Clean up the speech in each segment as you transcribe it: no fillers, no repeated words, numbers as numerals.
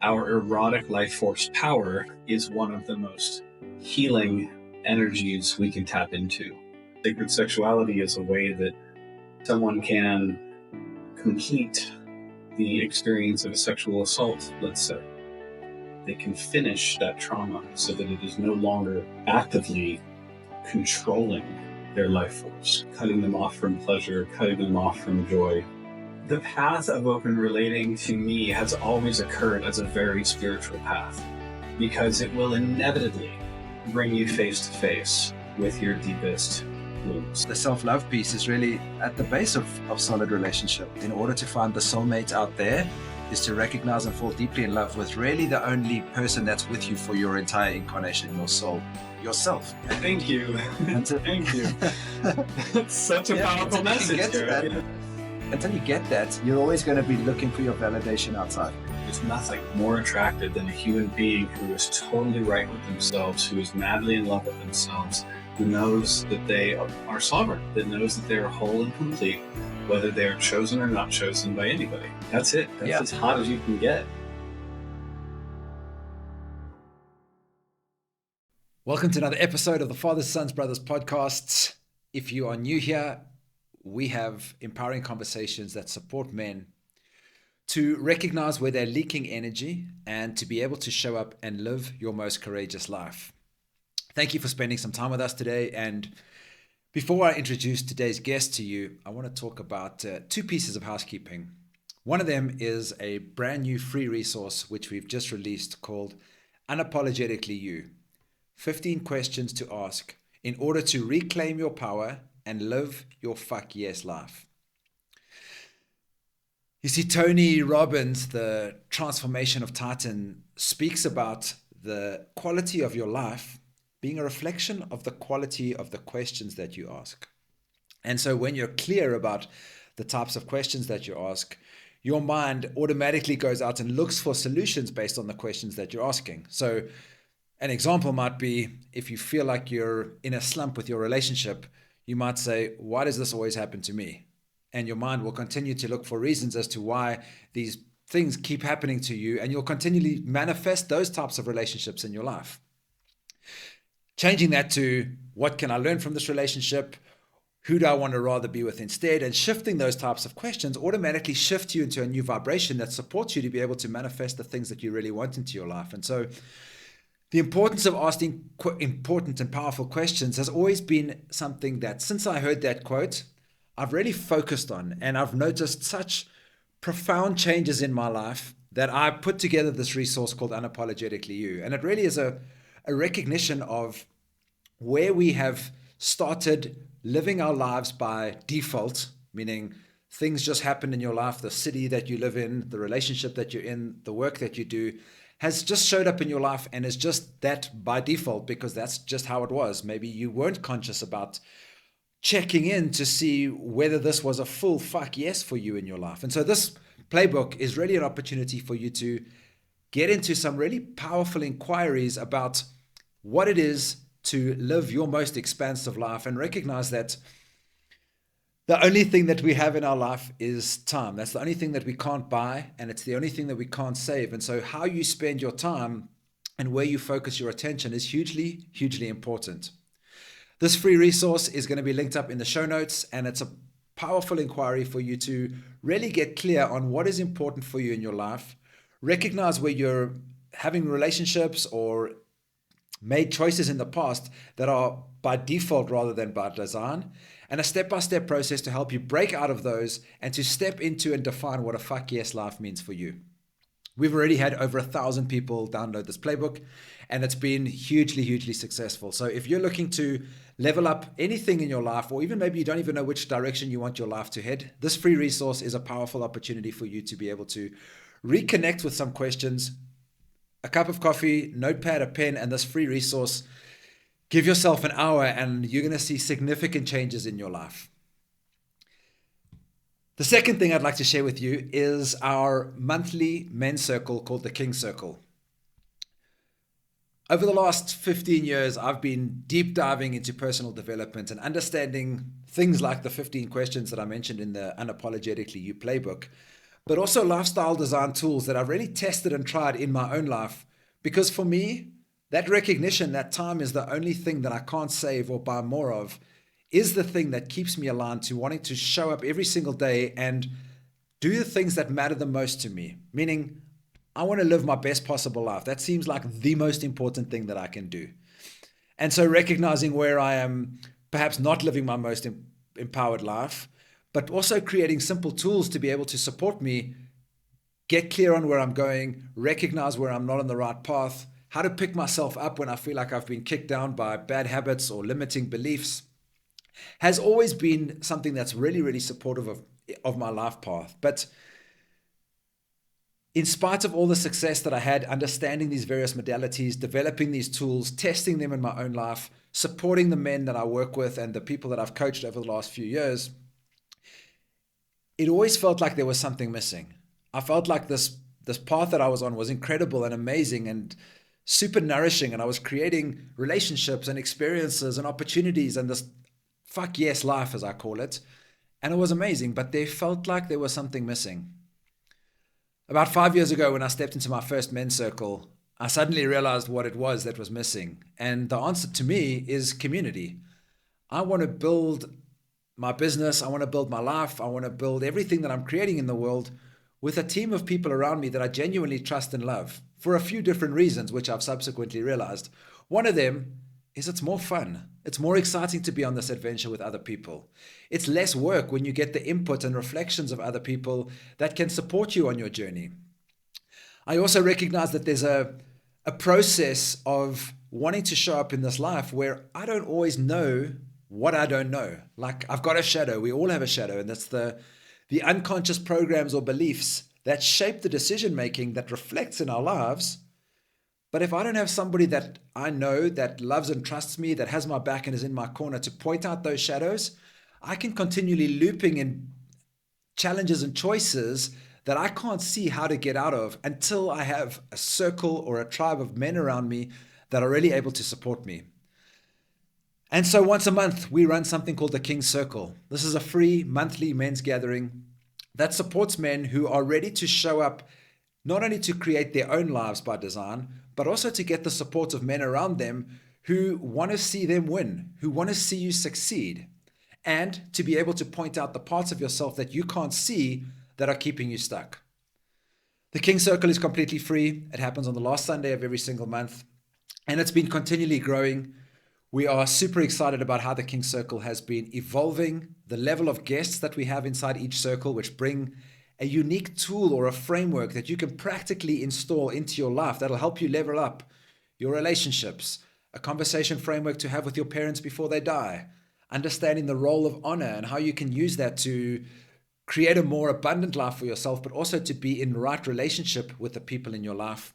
Our erotic life force power is one of the most healing energies we can tap into. Sacred sexuality is a way that someone can complete the experience of a sexual assault, let's say. They can finish that trauma so that it is no longer actively controlling their life force, cutting them off from pleasure, cutting them off from joy. The path of open relating to me has always occurred as a very spiritual path, because it will inevitably bring you face to face with your deepest wounds. The self-love piece is really at the base of solid relationship. In order to find the soulmate out there is to recognize and fall deeply in love with really the only person that's with you for your entire incarnation, your soul, yourself. Thank you. Thank you. That's such a powerful message. Until you get that, you're always going to be looking for your validation outside. There's nothing more attractive than a human being who is totally right with themselves, who is madly in love with themselves, who knows that they are sovereign, that knows that they are whole and complete, whether they are chosen or not chosen by anybody. That's it. That's as hot as you can get. Welcome to another episode of the Fathers, Sons, Brothers podcasts. If you are new here, we have empowering conversations that support men to recognize where they're leaking energy and to be able to show up and live your most courageous life. Thank you for spending some time with us today. And before I introduce today's guest to you, I want to talk about two pieces of housekeeping. One of them is a brand new free resource which we've just released called Unapologetically You. 15 questions to ask in order to reclaim your power and live your fuck yes life. You see, Tony Robbins, the Transformation of Titan, speaks about the quality of your life being a reflection of the quality of the questions that you ask. And so when you're clear about the types of questions that you ask, your mind automatically goes out and looks for solutions based on the questions that you're asking. So an example might be, if you feel like you're in a slump with your relationship, you might say, why does this always happen to me? And your mind will continue to look for reasons as to why these things keep happening to you, and you'll continually manifest those types of relationships in your life. Changing that to, what can I learn from this relationship? Who do I want to rather be with instead? And shifting those types of questions automatically shift you into a new vibration that supports you to be able to manifest the things that you really want into your life. And so the importance of asking important and powerful questions has always been something that, since I heard that quote, I've really focused on, and I've noticed such profound changes in my life that I put together this resource called Unapologetically You. And it really is a recognition of where we have started living our lives by default, meaning things just happen in your life, the city that you live in, the relationship that you're in, the work that you do, has just showed up in your life and is just that by default because that's just how it was. Maybe you weren't conscious about checking in to see whether this was a full fuck yes for you in your life. And so this playbook is really an opportunity for you to get into some really powerful inquiries about what it is to live your most expansive life and recognize that the only thing that we have in our life is time. That's the only thing that we can't buy, and it's the only thing that we can't save. And so how you spend your time and where you focus your attention is hugely, hugely important. This free resource is going to be linked up in the show notes, and it's a powerful inquiry for you to really get clear on what is important for you in your life, recognize where you're having relationships or made choices in the past that are by default rather than by design, and a step-by-step process to help you break out of those and to step into and define what a fuck yes life means for you. We've already had over 1,000 people download this playbook, and it's been hugely, hugely successful. So if you're looking to level up anything in your life, or even maybe you don't even know which direction you want your life to head, this free resource is a powerful opportunity for you to be able to reconnect with some questions, a cup of coffee, notepad, a pen, and this free resource. Give yourself an hour and you're going to see significant changes in your life. The second thing I'd like to share with you is our monthly men's circle called the King Circle. Over the last 15 years, I've been deep diving into personal development and understanding things like the 15 questions that I mentioned in the Unapologetically You playbook. but also lifestyle design tools that I've really tested and tried in my own life. Because for me, that recognition that time is the only thing that I can't save or buy more of is the thing that keeps me aligned to wanting to show up every single day and do the things that matter the most to me. Meaning, I want to live my best possible life. That seems like the most important thing that I can do. And so recognizing where I am perhaps not living my most empowered life, but also creating simple tools to be able to support me get clear on where I'm going, recognize where I'm not on the right path, how to pick myself up when I feel like I've been kicked down by bad habits or limiting beliefs, has always been something that's really, really supportive of my life path. But in spite of all the success that I had, understanding these various modalities, developing these tools, testing them in my own life, supporting the men that I work with and the people that I've coached over the last few years, it always felt like there was something missing. I felt like this path that I was on was incredible and amazing and super nourishing, and I was creating relationships and experiences and opportunities and this fuck yes life, as I call it, and it was amazing, but there felt like there was something missing. About 5 years ago, when I stepped into my first men's circle, I suddenly realized what it was that was missing, and the answer to me is community. I want to build my business, I want to build my life, I want to build everything that I'm creating in the world with a team of people around me that I genuinely trust and love for a few different reasons, which I've subsequently realized. One of them is it's more fun. It's more exciting to be on this adventure with other people. It's less work when you get the input and reflections of other people that can support you on your journey. I also recognize that there's a process of wanting to show up in this life where I don't always know what I don't know. Like, I've got a shadow. We all have a shadow, and that's the unconscious programs or beliefs that shape the decision making that reflects in our lives. But if I don't have somebody that I know that loves and trusts me, that has my back and is in my corner to point out those shadows, I can continually looping in challenges and choices that I can't see how to get out of until I have a circle or a tribe of men around me that are really able to support me. And so once a month, we run something called the King's Circle. This is a free monthly men's gathering that supports men who are ready to show up, not only to create their own lives by design, but also to get the support of men around them who want to see them win, who want to see you succeed, and to be able to point out the parts of yourself that you can't see that are keeping you stuck. The King's Circle is completely free. It happens on the last Sunday of every single month, and it's been continually growing. We are super excited about how the King's Circle has been evolving, the level of guests that we have inside each circle, which bring a unique tool or a framework that you can practically install into your life that'll help you level up your relationships, a conversation framework to have with your parents before they die, understanding the role of honor and how you can use that to create a more abundant life for yourself, but also to be in the right relationship with the people in your life,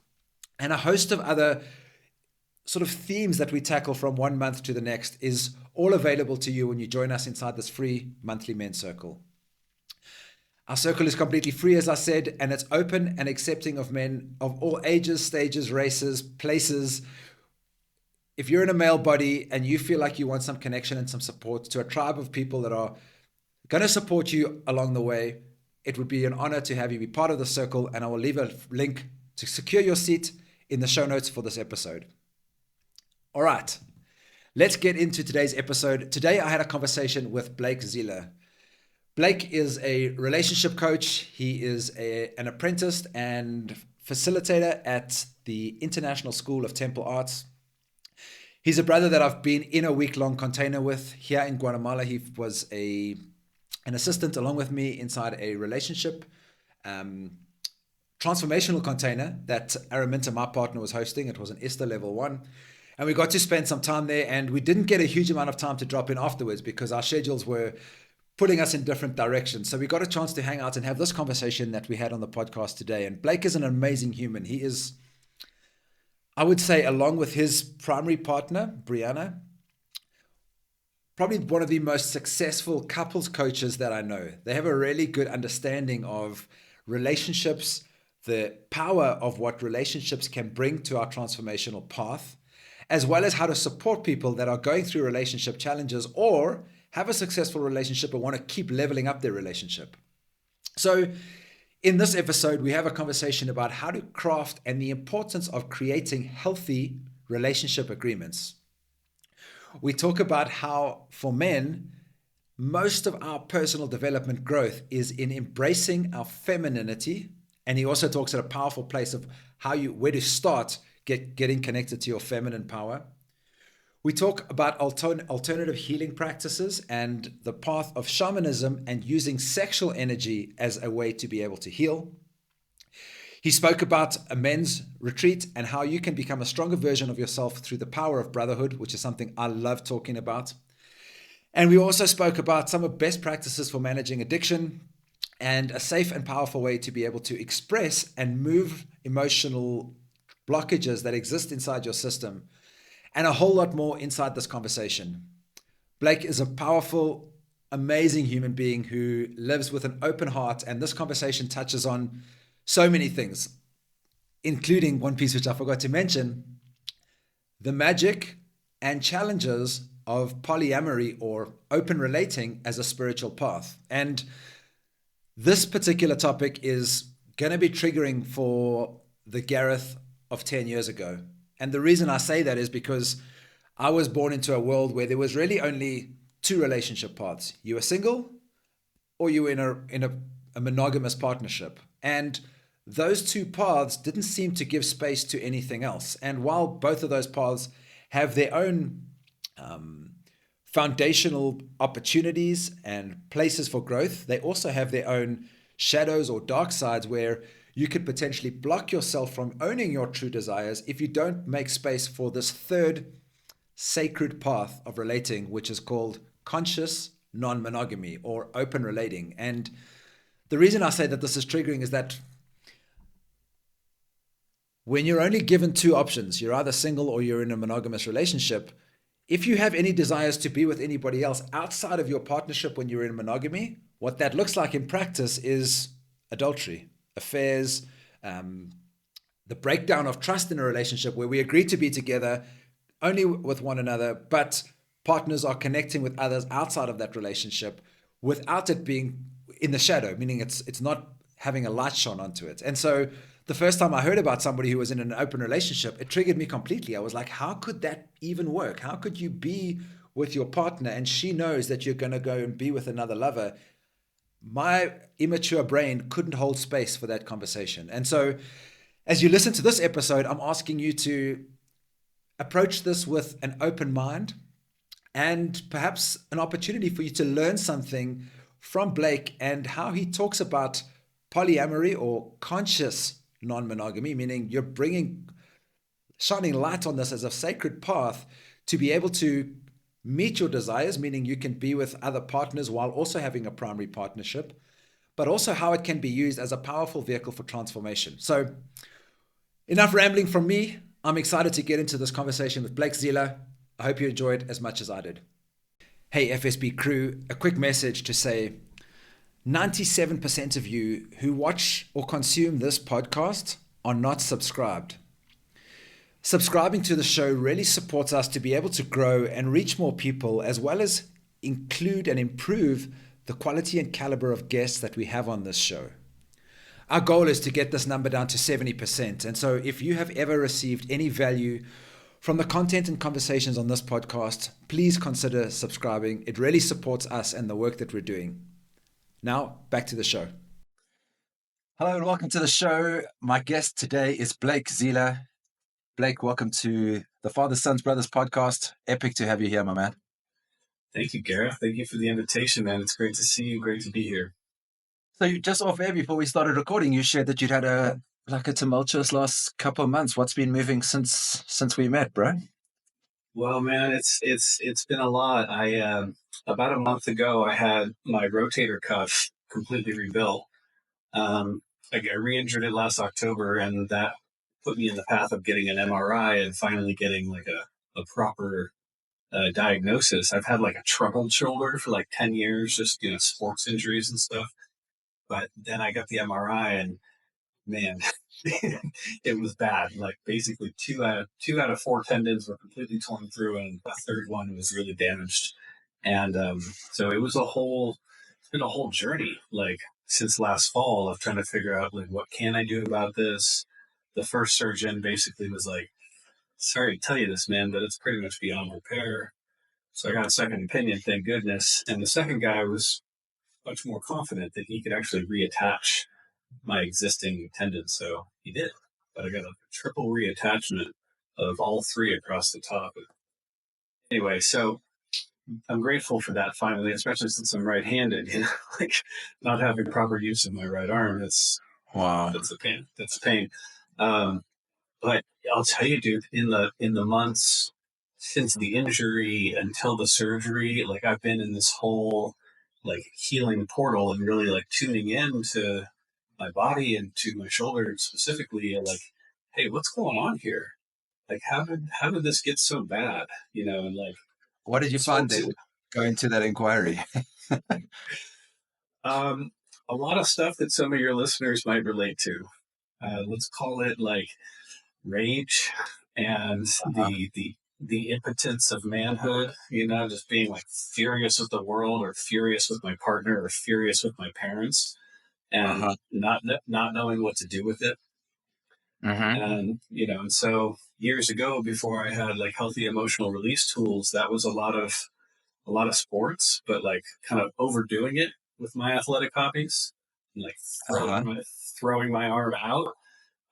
and a host of other sort of themes that we tackle from one month to the next is all available to you when you join us inside this free monthly men's circle. Our circle is completely free, as I said, and it's open and accepting of men of all ages, stages, races, places. If you're in a male body and you feel like you want some connection and some support to a tribe of people that are going to support you along the way, it would be an honor to have you be part of the circle, and I will leave a link to secure your seat in the show notes for this episode. All right, let's get into today's episode. Today, I had a conversation with Blake Zealear. Blake is a relationship coach. He is an apprentice and facilitator at the International School of Temple Arts. He's a brother that I've been in a week-long container with here in Guatemala. He was an assistant along with me inside a relationship transformational container that Araminta, my partner, was hosting. It was an Esther level 1. And we got to spend some time there, and we didn't get a huge amount of time to drop in afterwards because our schedules were pulling us in different directions. So we got a chance to hang out and have this conversation that we had on the podcast today. And Blake is an amazing human. He is, I would say, along with his primary partner, Brianna, probably one of the most successful couples coaches that I know. They have a really good understanding of relationships, the power of what relationships can bring to our transformational path, as well as how to support people that are going through relationship challenges or have a successful relationship but want to keep leveling up their relationship. So In this episode, we have a conversation about how to craft and the importance of creating healthy relationship agreements. We talk about how, for men, most of our personal development growth is in embracing our femininity. And he also talks at a powerful place of where to start getting connected to your feminine power. We talk about alternative healing practices and the path of shamanism and using sexual energy as a way to be able to heal. He spoke about a men's retreat and how you can become a stronger version of yourself through the power of brotherhood, which is something I love talking about. And we also spoke about some of best practices for managing addiction and a safe and powerful way to be able to express and move emotional blockages that exist inside your system, and a whole lot more inside this conversation. Blake is a powerful, amazing human being who lives with an open heart, and this conversation touches on so many things, including one piece which I forgot to mention, the magic and challenges of polyamory or open relating as a spiritual path. And this particular topic is going to be triggering for the Gareth of 10 years ago. And the reason I say that is because I was born into a world where there was really only two relationship paths. You were single or you were in a monogamous partnership. And those two paths didn't seem to give space to anything else. And while both of those paths have their own foundational opportunities and places for growth, they also have their own shadows or dark sides where you could potentially block yourself from owning your true desires if you don't make space for this third sacred path of relating, which is called conscious non-monogamy or open relating. And the reason I say that this is triggering is that when you're only given two options, you're either single or you're in a monogamous relationship, if you have any desires to be with anybody else outside of your partnership when you're in monogamy, what that looks like in practice is adultery, affairs, the breakdown of trust in a relationship where we agree to be together only with one another, but partners are connecting with others outside of that relationship without it being in the shadow, meaning it's not having a light shone onto it. And so the first time I heard about somebody who was in an open relationship, it triggered me completely. I was like, how could that even work? How could you be with your partner and she knows that you're going to go and be with another lover? My immature brain couldn't hold space for that conversation. And so as you listen to this episode, I'm asking you to approach this with an open mind and perhaps an opportunity for you to learn something from Blake and how he talks about polyamory or conscious non-monogamy, meaning you're shining light on this as a sacred path to be able to meet your desires, meaning you can be with other partners while also having a primary partnership, but also how it can be used as a powerful vehicle for transformation. So enough rambling from me. I'm excited to get into this conversation with Blake Zealear. I hope you enjoyed as much as I did. Hey, FSB crew, a quick message to say 97% of you who watch or consume this podcast are not subscribed. Subscribing to the show really supports us to be able to grow and reach more people, as well as include and improve the quality and caliber of guests that we have on this show. Our goal is to get this number down to 70%. And so if you have ever received any value from the content and conversations on this podcast, please consider subscribing. It really supports us and the work that we're doing. Now, back to the show. Hello and welcome to the show. My guest today is Blake Zealear. Blake, welcome to the Father, Sons, Brothers podcast. Epic to have you here, my man. Thank you, Gareth. Thank you for the invitation, man. It's great to see you. Great to be here. So you just off air before we started recording, you shared that you'd had a tumultuous last couple of months. What's been moving since we met, bro? Well, man, it's been a lot. I about a month ago, I had my rotator cuff completely rebuilt. I re-injured it last October, and that put me in the path of getting an MRI and finally getting like a proper diagnosis. I've had like a troubled shoulder for like 10 years, just, sports injuries and stuff. But then I got the MRI and man, it was bad. Like basically two out of four tendons were completely torn through and the third one was really damaged. And so it's been a whole journey, like since last fall of trying to figure out like what can I do about this. The first surgeon basically was like, sorry to tell you this, man, but it's pretty much beyond repair. So I got a second opinion, thank goodness. And the second guy was much more confident that he could actually reattach my existing tendons. So he did. But I got a triple reattachment of all three across the top. Anyway, so I'm grateful for that finally, especially since I'm right-handed, you know, like not having proper use of my right arm. Wow. That's a pain. That's a pain. But I'll tell you, dude, in the months since the injury until the surgery, like I've been in this whole like healing portal and really like tuning in to my body and to my shoulder specifically, like, hey, what's going on here? Like, how did this get so bad? You know, and like, What did you find then going to that inquiry? A lot of stuff that some of your listeners might relate to. Let's call it like rage and the impotence of manhood, you know, just being like furious with the world or furious with my partner or furious with my parents and not knowing what to do with it. And, you know, and so years ago, before I had like healthy emotional release tools, that was a lot of sports, but like kind of overdoing it with my athletic hobbies and like throwing my arm out.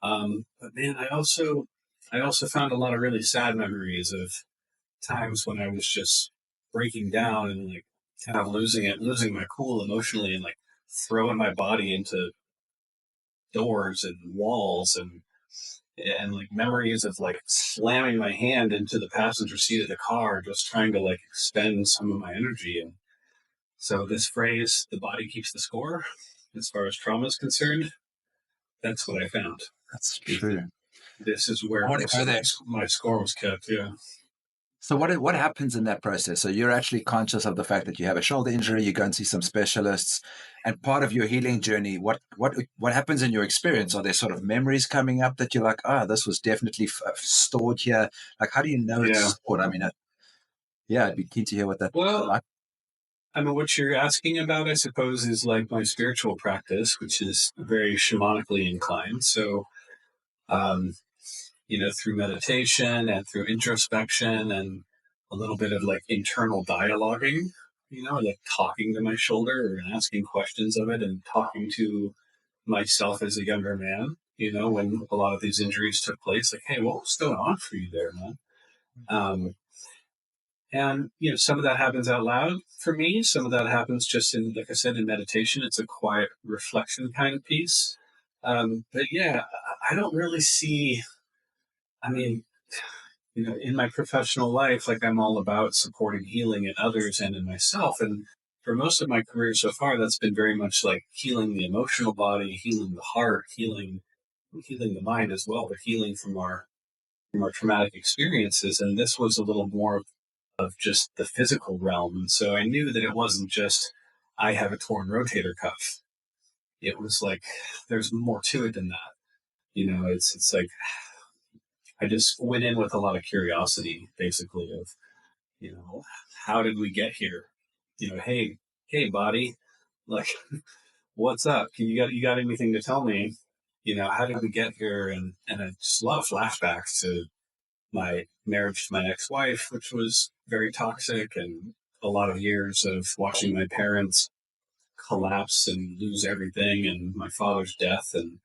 But man, I also found a lot of really sad memories of times when I was just breaking down and like kind of losing my cool emotionally and like throwing my body into doors and walls and like memories of like slamming my hand into the passenger seat of the car, just trying to like expend some of my energy. And so this phrase, the body keeps the score, as far as trauma is concerned, that's what I found. That's true. This is where my score was kept. Yeah. So what happens in that process? So you're actually conscious of the fact that you have a shoulder injury. You go and see some specialists, and part of your healing journey. What happens in your experience? Are there sort of memories coming up that you're like, this was definitely stored here? Like, how do you know it's stored? I mean, I'd be keen to hear what that. Well, I mean, what you're asking about, I suppose, is like my spiritual practice, which is very shamanically inclined. So, you know, through meditation and through introspection and a little bit of like internal dialoguing, you know, like talking to my shoulder and asking questions of it and talking to myself as a younger man, you know, when a lot of these injuries took place, like, hey, what's going on for you there, man? And, you know, some of that happens out loud for me. Some of that happens just in, like I said, in meditation. It's a quiet reflection kind of piece. But yeah, I don't really see, I mean, you know, in my professional life, like I'm all about supporting healing in others and in myself. And for most of my career so far, that's been very much like healing the emotional body, healing the heart, healing the mind as well, but healing from our traumatic experiences. And this was a little more of just the physical realm. And so I knew that it wasn't just, I have a torn rotator cuff. It was like, there's more to it than that. You know, it's like, I just went in with a lot of curiosity, basically, of, you know, how did we get here? You know, hey, body, like, what's up? You got anything to tell me? You know, how did we get here? And I just a lot of flashbacks to my marriage to my ex-wife, which was very toxic, and a lot of years of watching my parents collapse and lose everything, and my father's death, and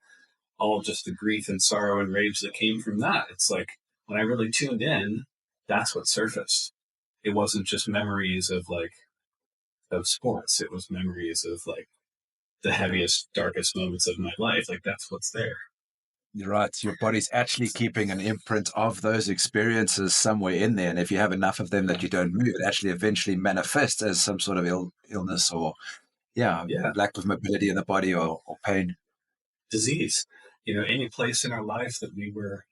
all just the grief and sorrow and rage that came from that. It's like when I really tuned in, that's what surfaced. It wasn't just memories of sports. It was memories of like the heaviest, darkest moments of my life. Like that's what's there. You're right. Your body's actually keeping an imprint of those experiences somewhere in there. And if you have enough of them that you don't move, it actually eventually manifests as some sort of illness or, lack of mobility in the body or pain. Disease. You know, any place in our life that we were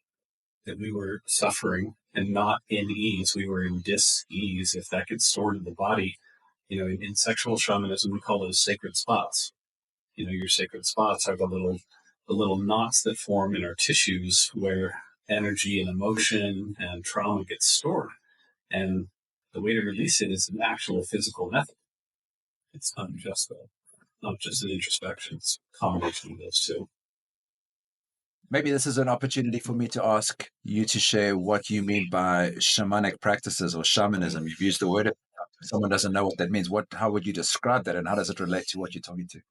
suffering and not in ease, we were in dis-ease. If that gets stored in the body, you know, in sexual shamanism, we call those sacred spots. You know, your sacred spots are the little knots that form in our tissues where energy and emotion and trauma gets stored. And the way to release it is an actual physical method. It's not just not just an introspection. It's a combination of those two. Maybe this is an opportunity for me to ask you to share what you mean by shamanic practices or shamanism. You've used the word. Someone doesn't know what that means. How would you describe that, and how does it relate to what you're talking to?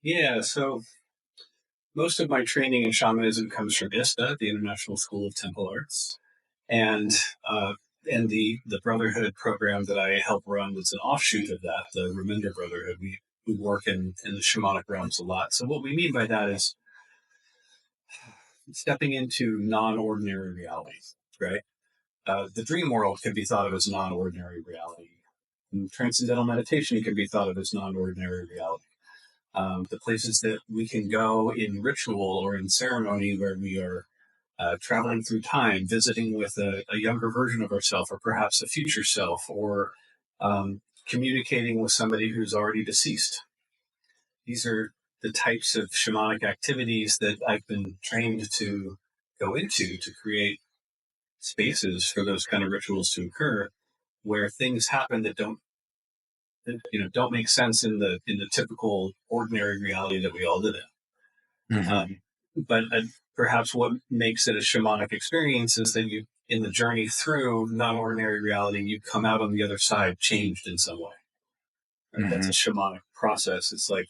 Yeah, so most of my training in shamanism comes from ISTA, the International School of Temple Arts, and uh, the Brotherhood program that I help run was an offshoot of that, the Remender Brotherhood. We work in the shamanic realms a lot. So what we mean by that is stepping into non-ordinary realities, right? The dream world can be thought of as non-ordinary reality. And transcendental meditation can be thought of as non-ordinary reality. The places that we can go in ritual or in ceremony where we are traveling through time, visiting with a younger version of ourselves, or perhaps a future self, or communicating with somebody who's already deceased. These are the types of shamanic activities that I've been trained to go into to create spaces for those kind of rituals to occur, where things happen that don't make sense in the typical ordinary reality that we all live in. But perhaps what makes it a shamanic experience is that you, in the journey through non-ordinary reality, you come out on the other side changed in some way. Right? That's a shamanic process. It's like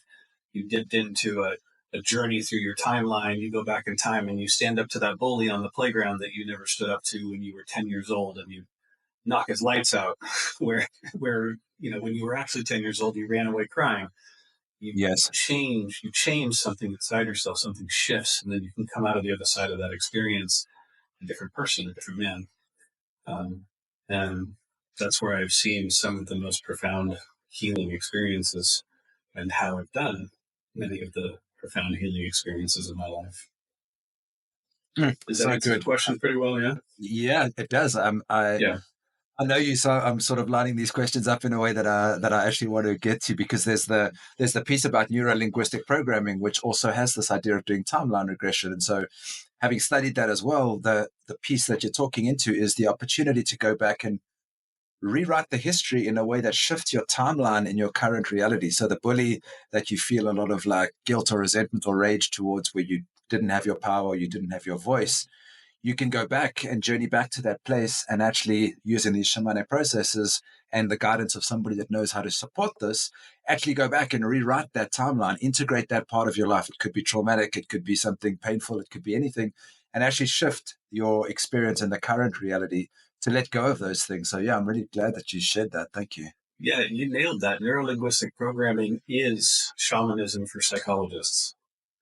you dipped into a journey through your timeline. You go back in time and you stand up to that bully on the playground that you never stood up to when you were 10 years old, and you knock his lights out. where when you were actually 10 years old, you ran away crying. You change something inside yourself, something shifts, and then you can come out of the other side of that experience a different person, a different man. And that's where I've seen some of the most profound healing experiences, and how I've done many of the profound healing experiences in my life. Does that answer the question pretty well? Yeah. Yeah, it does. I know you, so I'm sort of lining these questions up in a way that I actually want to get to, because there's the piece about neuro-linguistic programming, which also has this idea of doing timeline regression. And so, having studied that as well, the piece that you're talking into is the opportunity to go back and rewrite the history in a way that shifts your timeline in your current reality. So the bully that you feel a lot of like guilt or resentment or rage towards, where you didn't have your power, you didn't have your voice, you can go back and journey back to that place, and actually, using these shamanic processes and the guidance of somebody that knows how to support this, actually go back and rewrite that timeline, integrate that part of your life. It could be traumatic, it could be something painful, it could be anything, and actually shift your experience in the current reality to let go of those things. So yeah, I'm really glad that you shared that. Thank you. Yeah, you nailed that. Neuro-linguistic programming is shamanism for psychologists.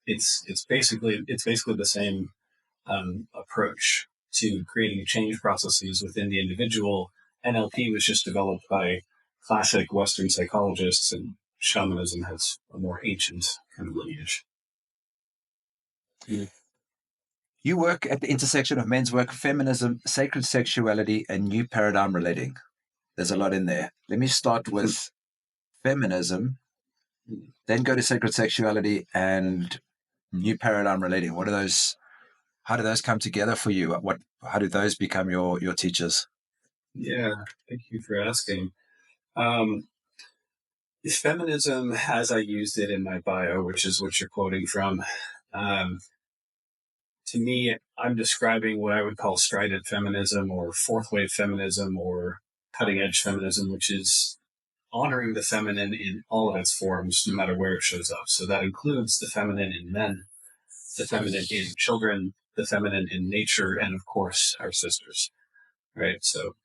It's basically the same approach to creating change processes within the individual. NLP was just developed by classic Western psychologists, and shamanism has a more ancient kind of lineage. Yeah. You work at the intersection of men's work, feminism, sacred sexuality, and new paradigm relating. There's a lot in there. Let me start with feminism, then go to sacred sexuality and new paradigm relating. What are those? How do those come together for you? How do those become your teachers? Yeah, thank you for asking. Feminism, as I used it in my bio, which is what you're quoting from, to me, I'm describing what I would call strident feminism, or fourth wave feminism, or cutting edge feminism, which is honoring the feminine in all of its forms, no matter where it shows up. So that includes the feminine in men, the feminine in children, the feminine in nature, and of course, our sisters. Right? So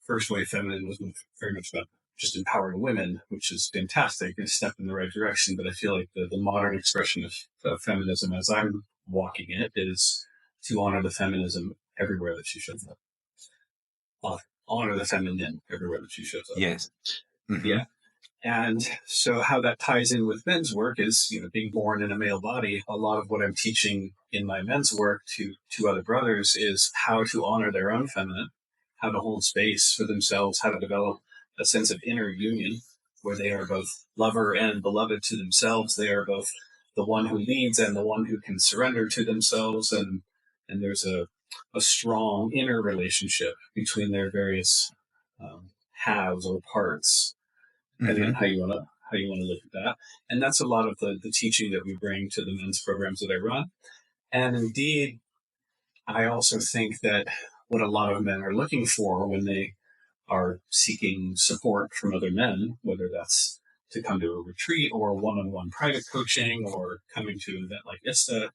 first wave feminine was very much about just empowering women, which is fantastic, a step in the right direction. But I feel like the modern expression of feminism, as I'm walking it, is to honor the feminism everywhere that she shows up. Honor the feminine everywhere that she shows up. Yes. Mm-hmm. Yeah. And so how that ties in with men's work is, being born in a male body. A lot of what I'm teaching in my men's work to other brothers is how to honor their own feminine, how to hold space for themselves, how to develop a sense of inner union where they are both lover and beloved to themselves. They are both the one who leads and the one who can surrender to themselves. And there's a strong inner relationship between their various halves or parts, depending on how you how you want to look at that. And that's a lot of the teaching that we bring to the men's programs that I run. And indeed, I also think that what a lot of men are looking for when they are seeking support from other men, whether that's to come to a retreat or one-on-one private coaching or coming to an event like ISTA,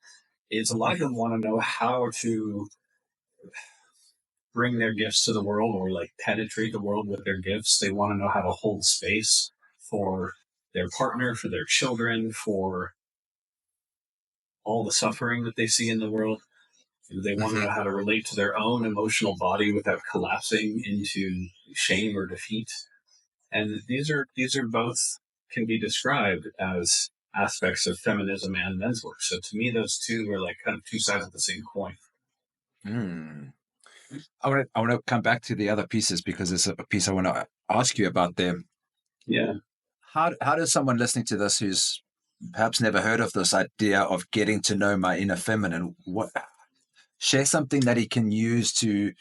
is a lot of them want to know how to bring their gifts to the world or like penetrate the world with their gifts. They want to know how to hold space for their partner, for their children, for all the suffering that they see in the world. They want to know how to relate to their own emotional body without collapsing into shame or defeat. And these are both can be described as aspects of feminism and men's work. So to me, those two are like kind of two sides of the same coin. I want to come back to the other pieces because there's a piece I want to ask you about them. Yeah. How does someone listening to this who's perhaps never heard of this idea of getting to know my inner feminine, share something that he can use to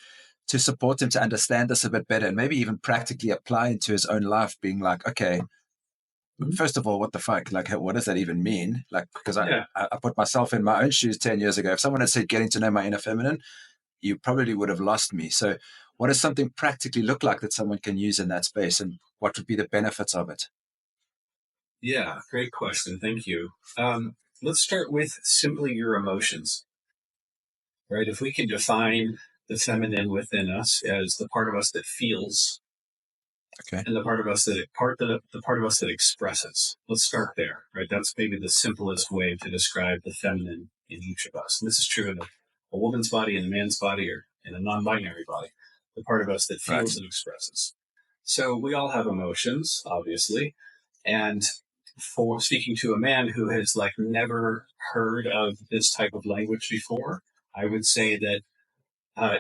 support him to understand this a bit better and maybe even practically apply into his own life, being like, okay, first of all, what the fuck? Like, what does that even mean? Like, because I put myself in my own shoes 10 years ago. If someone had said getting to know my inner feminine, you probably would have lost me. So what does something practically look like that someone can use in that space, and what would be the benefits of it? Yeah, great question. Thank you. Let's start with simply your emotions, right? If we can define the feminine within us as the part of us that feels, okay, and the part of us that the part of us that expresses. Let's start there, right? That's maybe the simplest way to describe the feminine in each of us. And this is true in a woman's body, in a man's body, or in a non-binary body. The part of us that feels and expresses. So we all have emotions, obviously, and for speaking to a man who has like never heard of this type of language before, I would say that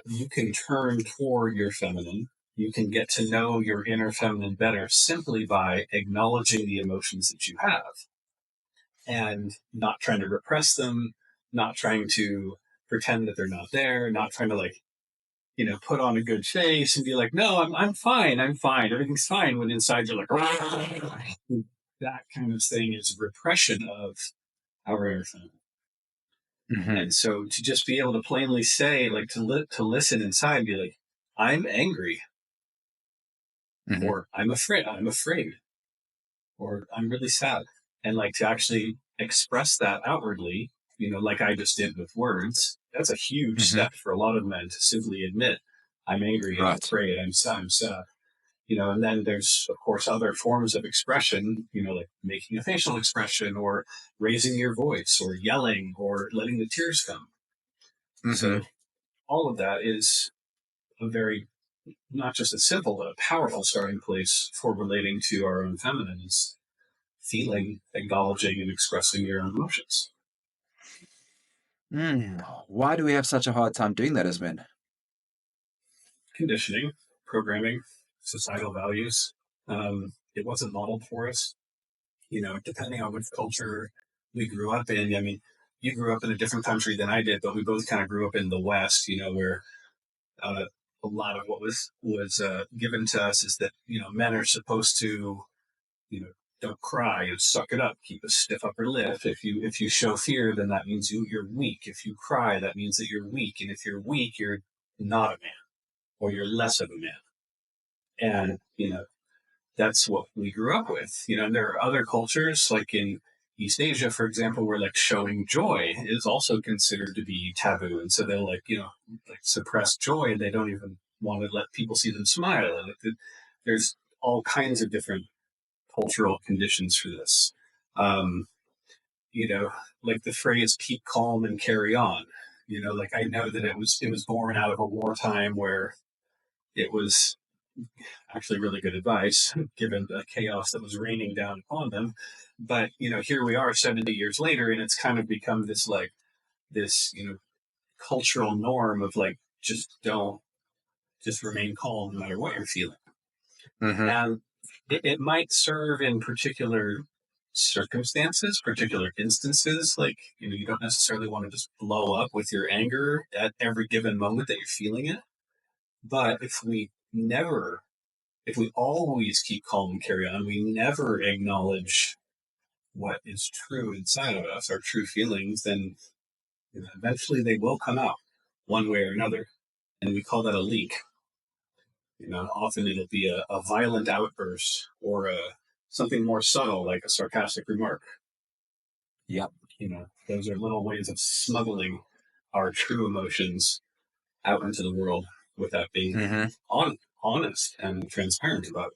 you can turn toward your feminine. You can get to know your inner feminine better simply by acknowledging the emotions that you have and not trying to repress them, not trying to pretend that they're not there, not trying to like, put on a good face and be like, no, I'm fine. I'm fine. Everything's fine. When inside you're like, that kind of thing is repression of our inner feminine. And so to just be able to plainly say, like to listen inside and be like, I'm angry, or I'm afraid, or I'm really sad. And like to actually express that outwardly, like I just did with words, that's a huge step for a lot of men to simply admit, I'm angry, I'm afraid, I'm sad. And then there's, of course, other forms of expression, like making a facial expression or raising your voice or yelling or letting the tears come. So all of that is a very, not just a simple, but a powerful starting place for relating to our own feminine is feeling, acknowledging, and expressing your own emotions. Why do we have such a hard time doing that as men? Conditioning, programming, societal values. It wasn't modeled for us. Depending on which culture we grew up in. I mean, you grew up in a different country than I did, but we both kind of grew up in the West, where a lot of what was given to us is that, men are supposed to, don't cry, you suck it up, keep a stiff upper lip. If you show fear, then that means you're weak. If you cry, that means that you're weak. And if you're weak, you're not a man, or you're less of a man. And, that's what we grew up with. And there are other cultures, like in East Asia, for example, where like showing joy is also considered to be taboo. And so they'll like suppress joy, and they don't even want to let people see them smile. And there's all kinds of different cultural conditions for this. Like the phrase keep calm and carry on. Like I know that it was born out of a wartime where it was actually really good advice given the chaos that was raining down upon them. But, here we are 70 years later, and it's kind of become this cultural norm of like, just remain calm no matter what you're feeling. And it might serve in particular circumstances, particular instances. Like, you don't necessarily want to just blow up with your anger at every given moment that you're feeling it. But if we never if we always keep calm and carry on, we never acknowledge what is true inside of us, our true feelings, then eventually they will come out one way or another. And we call that a leak. Often it'll be a violent outburst or something more subtle, like a sarcastic remark. Yep. Those are little ways of smuggling our true emotions out into the world without being honest and transparent about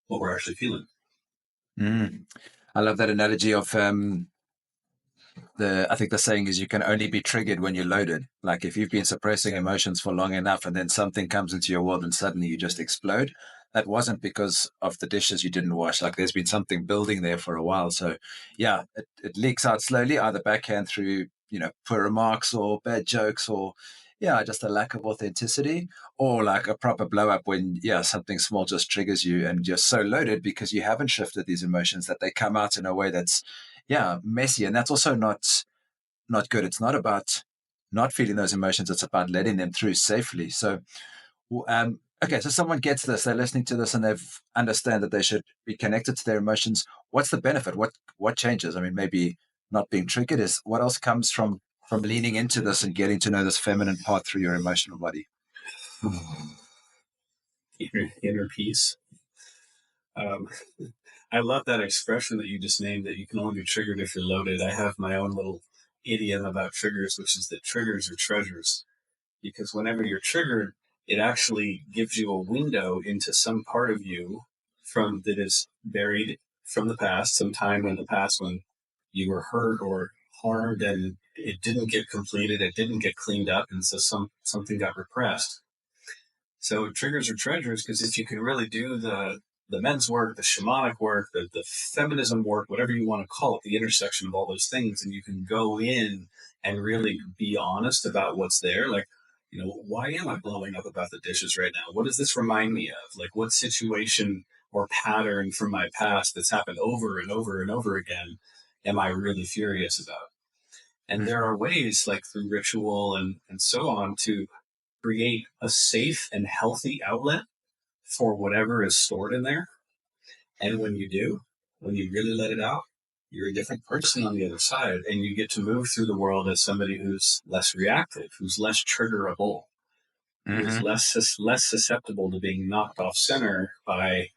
what we're actually feeling. I love that analogy of I think the saying is you can only be triggered when you're loaded. Like if you've been suppressing emotions for long enough and then something comes into your world and suddenly you just explode, that wasn't because of the dishes you didn't wash. Like there's been something building there for a while. So yeah, it leaks out slowly, either backhand through, poor remarks or bad jokes or just a lack of authenticity, or like a proper blow up when something small just triggers you and you're so loaded because you haven't shifted these emotions that they come out in a way that's messy. And that's also not good. It's not about not feeling those emotions. It's about letting them through safely. So, okay. So someone gets this, they're listening to this and they've understand that they should be connected to their emotions. What's the benefit? What changes? I mean, maybe not being triggered is what else comes from leaning into this and getting to know this feminine part through your emotional body. Inner peace. I love that expression that you just named, that you can only be triggered if you're loaded. I have my own little idiom about triggers, which is that triggers are treasures. Because whenever you're triggered, it actually gives you a window into some part of you that is buried from the past, some time in the past when you were hurt or harmed and it didn't get completed, it didn't get cleaned up, and so something got repressed. So triggers are treasures, because if you can really do the men's work, the shamanic work, the feminism work, whatever you want to call it, the intersection of all those things, and you can go in and really be honest about what's there. Like, why am I blowing up about the dishes right now? What does this remind me of? Like, what situation or pattern from my past that's happened over and over and over again am I really furious about? And there are ways, like through ritual and so on, to create a safe and healthy outlet for whatever is stored in there. And when you really let it out, you're a different person on the other side, and you get to move through the world as somebody who's less reactive, who's less triggerable, who's less susceptible to being knocked off center by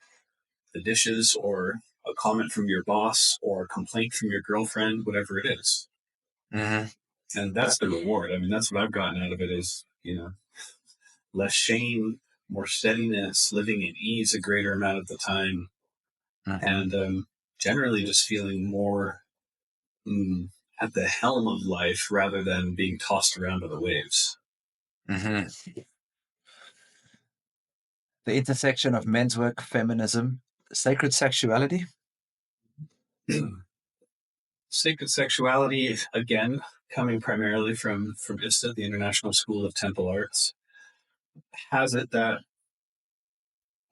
the dishes or a comment from your boss or a complaint from your girlfriend, whatever it is. And that's the reward. I mean, that's what I've gotten out of it is, less shame, more steadiness, living at ease a greater amount of the time, and generally just feeling more at the helm of life rather than being tossed around by the waves. The intersection of men's work, feminism, sacred sexuality. Sacred sexuality, again, coming primarily from ISTA, the International School of Temple Arts, has it that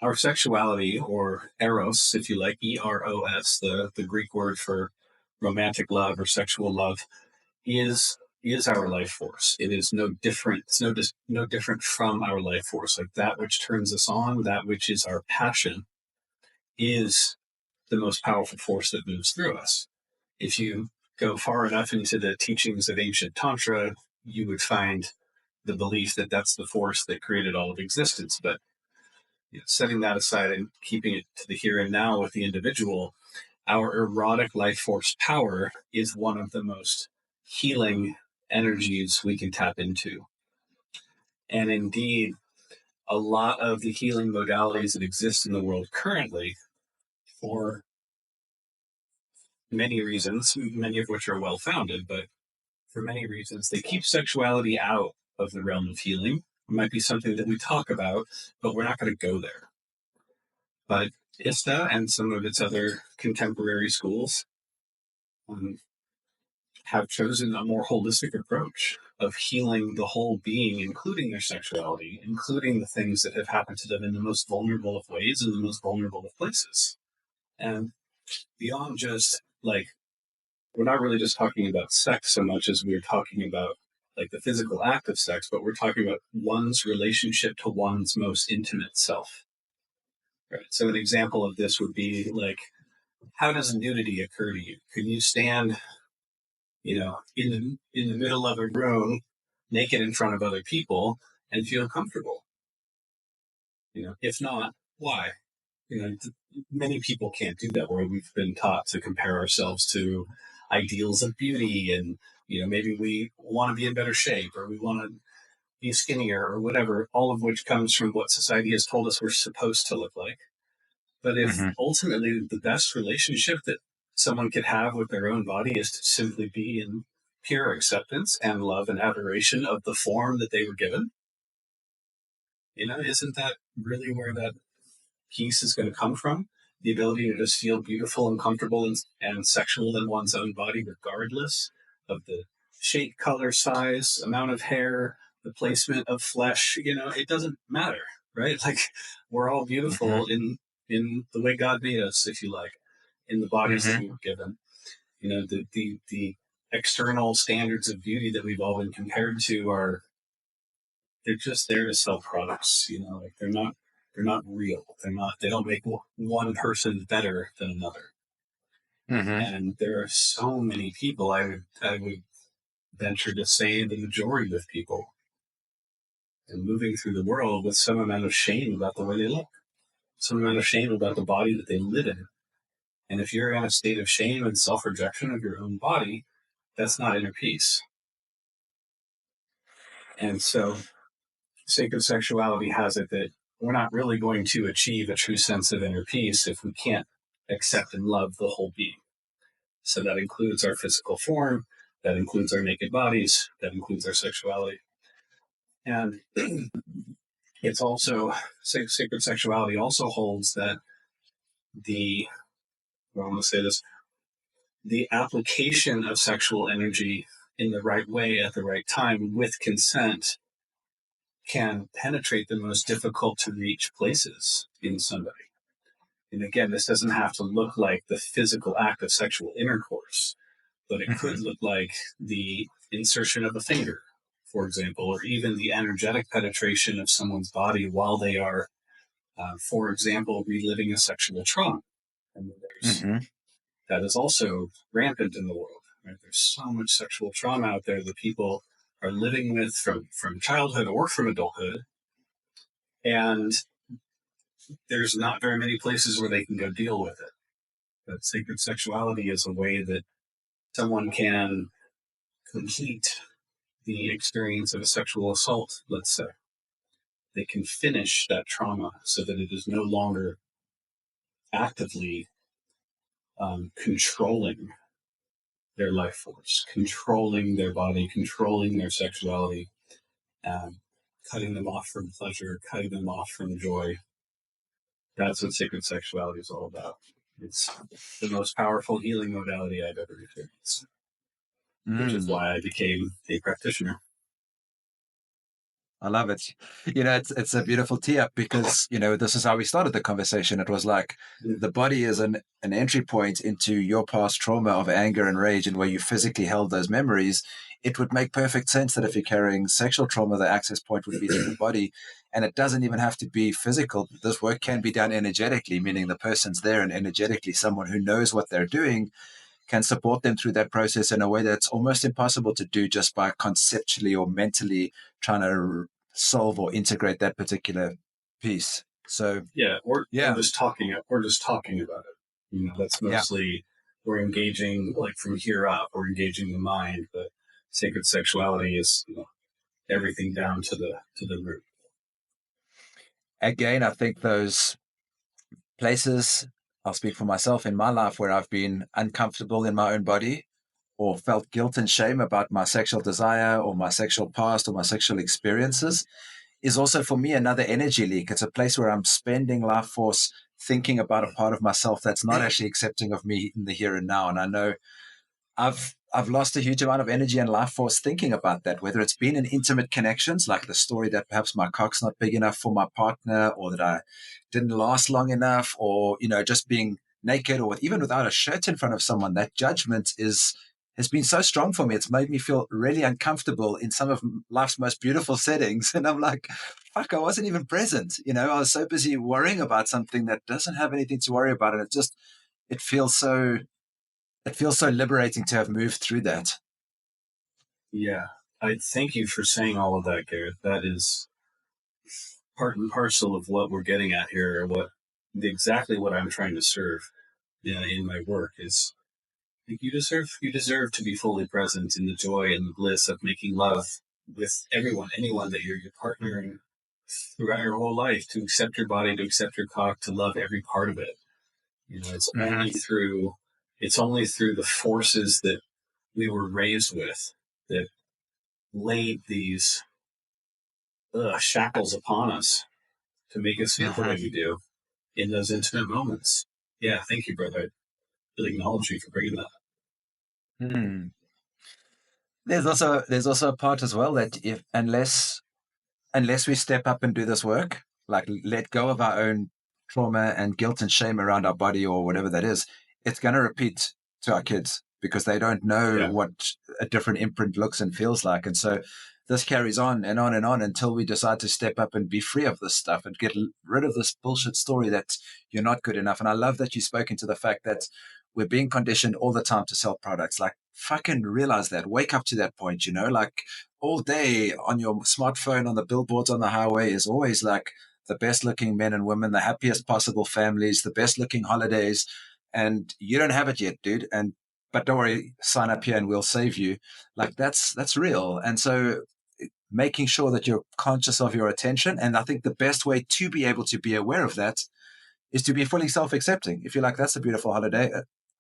our sexuality, or eros, if you like, eros, the Greek word for romantic love or sexual love, is our life force. It is no different. It's no different from our life force. Like that which turns us on, that which is our passion, is the most powerful force that moves through us. If you go far enough into the teachings of ancient Tantra, you would find the belief that that's the force that created all of existence. But setting that aside and keeping it to the here and now with the individual, our erotic life force power is one of the most healing energies we can tap into. And indeed, a lot of the healing modalities that exist in the world currently, for many reasons, many of which are well-founded, but for many reasons, they keep sexuality out of the realm of healing. It might be something that we talk about, but we're not going to go there. But ISTA and some of its other contemporary schools have chosen a more holistic approach of healing the whole being, including their sexuality, including the things that have happened to them in the most vulnerable of ways, in the most vulnerable of places. And beyond just, like, we're not really just talking about sex so much as we're talking about, like, the physical act of sex, but we're talking about one's relationship to one's most intimate self. Right. So an example of this would be like, how does nudity occur to you? Can you stand, in the middle of a room, naked in front of other people, and feel comfortable? If not, why? Many people can't do that, where we've been taught to compare ourselves to ideals of beauty, and maybe we want to be in better shape, or we want to be skinnier, or whatever, all of which comes from what society has told us we're supposed to look like. But if ultimately the best relationship that someone could have with their own body is to simply be in pure acceptance and love and adoration of the form that they were given, isn't that really where that peace is going to come from? The ability to just feel beautiful and comfortable and sexual in one's own body, regardless of the shape, color, size, amount of hair, the placement of flesh. It doesn't matter, right? Like, we're all beautiful in the way God made us, if you like, in the bodies that we were given. The external standards of beauty that we've all been compared to they're just there to sell products. Like, they're not real. They don't make one person better than another. And there are so many people, I would venture to say the majority of people, and moving through the world with some amount of shame about the way they look, some amount of shame about the body that they live in. And if you're in a state of shame and self-rejection of your own body, that's not inner peace. And so sacred sexuality has it that we're not really going to achieve a true sense of inner peace if we can't accept and love the whole being. So that includes our physical form, that includes our naked bodies, that includes our sexuality. And it's also, sacred sexuality also holds that I want to say this, the application of sexual energy in the right way at the right time with consent can penetrate the most difficult to reach places in somebody. And again, this doesn't have to look like the physical act of sexual intercourse, but it could look like the insertion of a finger, for example, or even the energetic penetration of someone's body while they are, for example, reliving a sexual trauma. And that is also rampant in the world. Right? There's so much sexual trauma out there that people are living with from childhood or from adulthood. And there's not very many places where they can go deal with it. But sacred sexuality is a way that someone can complete the experience of a sexual assault, let's say. They can finish that trauma so that it is no longer actively controlling their life force, controlling their body, controlling their sexuality, cutting them off from pleasure, cutting them off from joy. That's what sacred sexuality is all about. It's the most powerful healing modality I've ever experienced, which is why I became a practitioner. I love it. It's a beautiful tee up because, this is how we started the conversation. It was like the body is an entry point into your past trauma of anger and rage, and where you physically held those memories. It would make perfect sense that if you're carrying sexual trauma, the access point would be to the body. And it doesn't even have to be physical. This work can be done energetically, meaning the person's there, and energetically someone who knows what they're doing can support them through that process in a way that's almost impossible to do just by conceptually or mentally trying to solve or integrate that particular piece. So or just talking about it. That's mostly we're engaging, like, from here up, we're engaging the mind, but sacred sexuality is everything down to the root. Again, I think those places, I'll speak for myself in my life, where I've been uncomfortable in my own body or felt guilt and shame about my sexual desire or my sexual past or my sexual experiences, is also for me another energy leak. It's a place where I'm spending life force thinking about a part of myself that's not actually accepting of me in the here and now. And I know I've lost a huge amount of energy and life force thinking about that, whether it's been in intimate connections, like the story that perhaps my cock's not big enough for my partner, or that I didn't last long enough, or, just being naked, or even without a shirt in front of someone. That judgment is has been so strong for me. It's made me feel really uncomfortable in some of life's most beautiful settings. And I'm like, fuck, I wasn't even present. I was so busy worrying about something that doesn't have anything to worry about. And it feels so liberating to have moved through that. Yeah. I thank you for saying all of that, Gareth. That is part and parcel of what we're getting at here, or exactly what I'm trying to serve in my work is you deserve to be fully present in the joy and the bliss of making love with anyone that you're partnering throughout your whole life, to accept your body, to accept your cock, to love every part of it. It's only through the forces that we were raised with that laid these shackles upon us to make us feel the way we do in those intimate moments. Yeah, thank you, brother. I really acknowledge you for bringing that up. There's also a part as well that unless we step up and do this work, like let go of our own trauma and guilt and shame around our body or whatever that is, it's going to repeat to our kids because they don't know what a different imprint looks and feels like. And so this carries on and on and on until we decide to step up and be free of this stuff and get rid of this bullshit story that you're not good enough. And I love that you spoke into the fact that we're being conditioned all the time to sell products. Like, fucking realize that. Wake up to that point, like all day on your smartphone, on the billboards on the highway is always like the best looking men and women, the happiest possible families, the best looking holidays. And you don't have it yet, dude. But don't worry, sign up here and we'll save you. Like that's real. And so making sure that you're conscious of your attention. And I think the best way to be able to be aware of that is to be fully self-accepting. If you're like, that's a beautiful holiday,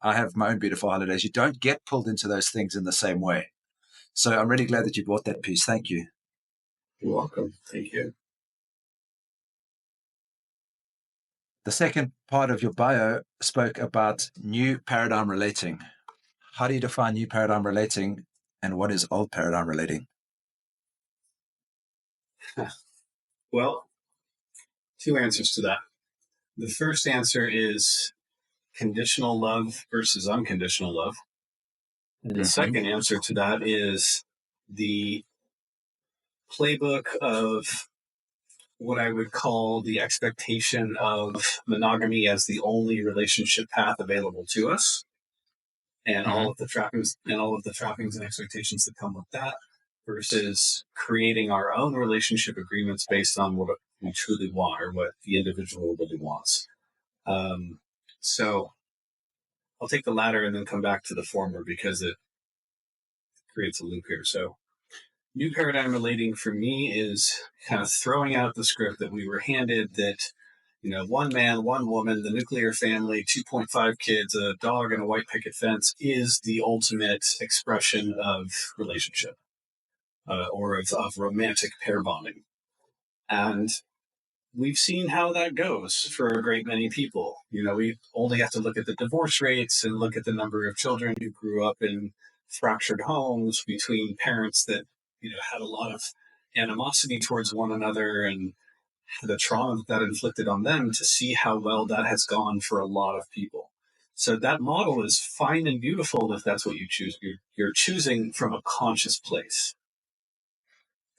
I have my own beautiful holidays. You don't get pulled into those things in the same way. So I'm really glad that you brought that piece. Thank you. You're welcome. Thank you. The second part of your bio spoke about new paradigm relating. How do you define new paradigm relating, and what is old paradigm relating? Well, two answers to that. The first answer is conditional love versus unconditional love. The second answer to that is the playbook of what I would call the expectation of monogamy as the only relationship path available to us, and all of the trappings and expectations that come with that, versus creating our own relationship agreements based on what we truly want or what the individual really wants. So I'll take the latter and then come back to the former because it creates a loop here. So new paradigm relating for me is kind of throwing out the script that we were handed that, one man, one woman, the nuclear family, 2.5 kids, a dog, and a white picket fence is the ultimate expression of relationship or of romantic pair bonding. And we've seen how that goes for a great many people. We only have to look at the divorce rates and look at the number of children who grew up in fractured homes between parents that, had a lot of animosity towards one another and the trauma that inflicted on them to see how well that has gone for a lot of people. So that model is fine and beautiful if that's what you choose. You're choosing from a conscious place.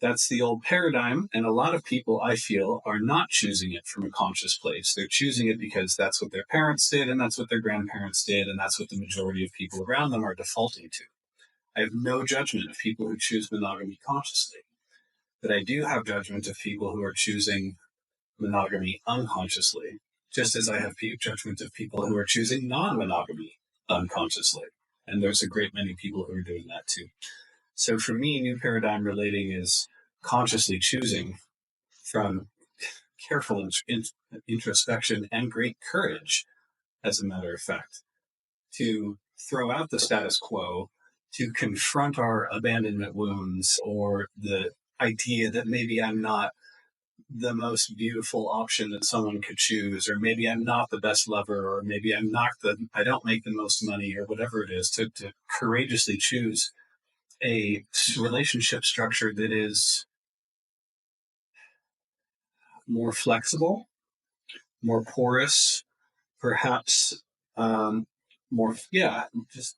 That's the old paradigm, and a lot of people, I feel, are not choosing it from a conscious place. They're choosing it because that's what their parents did, and that's what their grandparents did, and that's what the majority of people around them are defaulting to. I have no judgment of people who choose monogamy consciously, but I do have judgment of people who are choosing monogamy unconsciously, just as I have judgment of people who are choosing non-monogamy unconsciously. And there's a great many people who are doing that too. So for me, new paradigm relating is consciously choosing from careful introspection and great courage, as a matter of fact, to throw out the status quo, to confront our abandonment wounds or the idea that maybe I'm not the most beautiful option that someone could choose, or maybe I'm not the best lover, or maybe I don't make the most money, or whatever it is, to courageously choose a relationship structure that is more flexible, more porous, perhaps just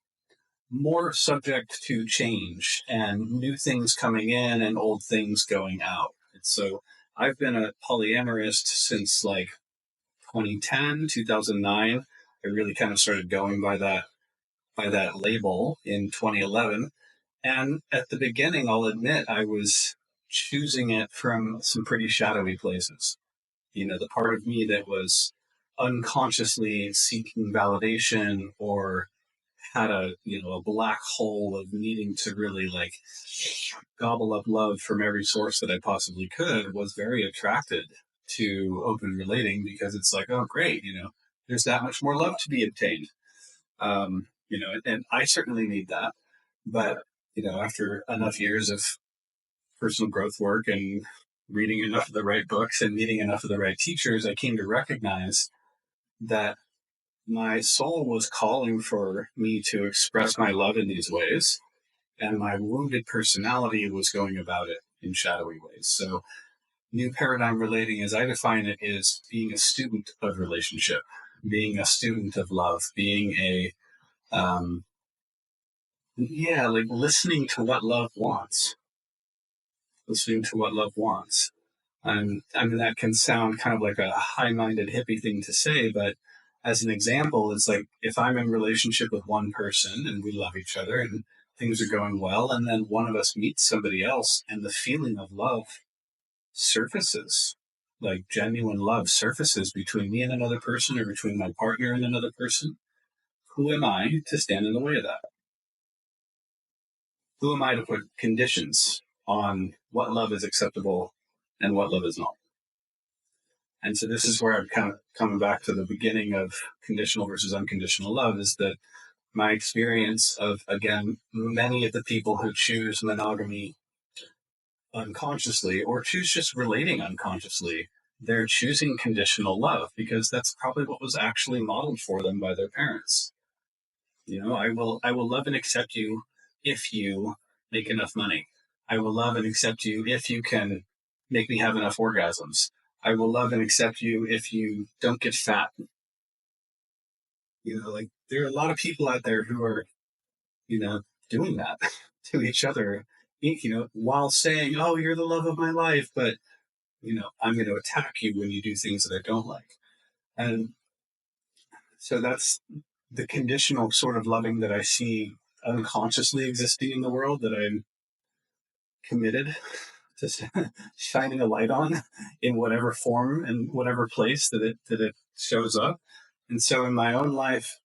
more subject to change and new things coming in and old things going out. And so I've been a polyamorist since like 2010, 2009. I really kind of started going by that label in 2011. And at the beginning, I'll admit I was choosing it from some pretty shadowy places. The part of me that was unconsciously seeking validation or had a black hole of needing to really like gobble up love from every source that I possibly could was very attracted to open relating because it's like, oh great, there's that much more love to be obtained. And I certainly need that. But, after enough years of personal growth work and reading enough of the right books and meeting enough of the right teachers, I came to recognize that my soul was calling for me to express my love in these ways, and my wounded personality was going about it in shadowy ways. So new paradigm relating, as I define it, is being a student of relationship, being a student of love, being like listening to what love wants. Listening to what love wants. That can sound kind of like a high-minded hippie thing to say, but as an example, it's like if I'm in relationship with one person and we love each other and things are going well, and then one of us meets somebody else and the feeling of love surfaces, like genuine love surfaces between me and another person or between my partner and another person, who am I to stand in the way of that? Who am I to put conditions on what love is acceptable and what love is not? And so this is where I'm kind of coming back to the beginning of conditional versus unconditional love, is that my experience of, again, many of the people who choose monogamy unconsciously or choose just relating unconsciously, they're choosing conditional love because that's probably what was actually modeled for them by their parents. I will love and accept you if you make enough money. I will love and accept you if you can make me have enough orgasms. I will love and accept you if you don't get fat. Like there are a lot of people out there who are, doing that to each other, while saying, oh, you're the love of my life, but, I'm going to attack you when you do things that I don't like. And so that's the conditional sort of loving that I see unconsciously existing in the world that I'm committed to shining a light on in whatever form and whatever place that it shows up. And so in my own life,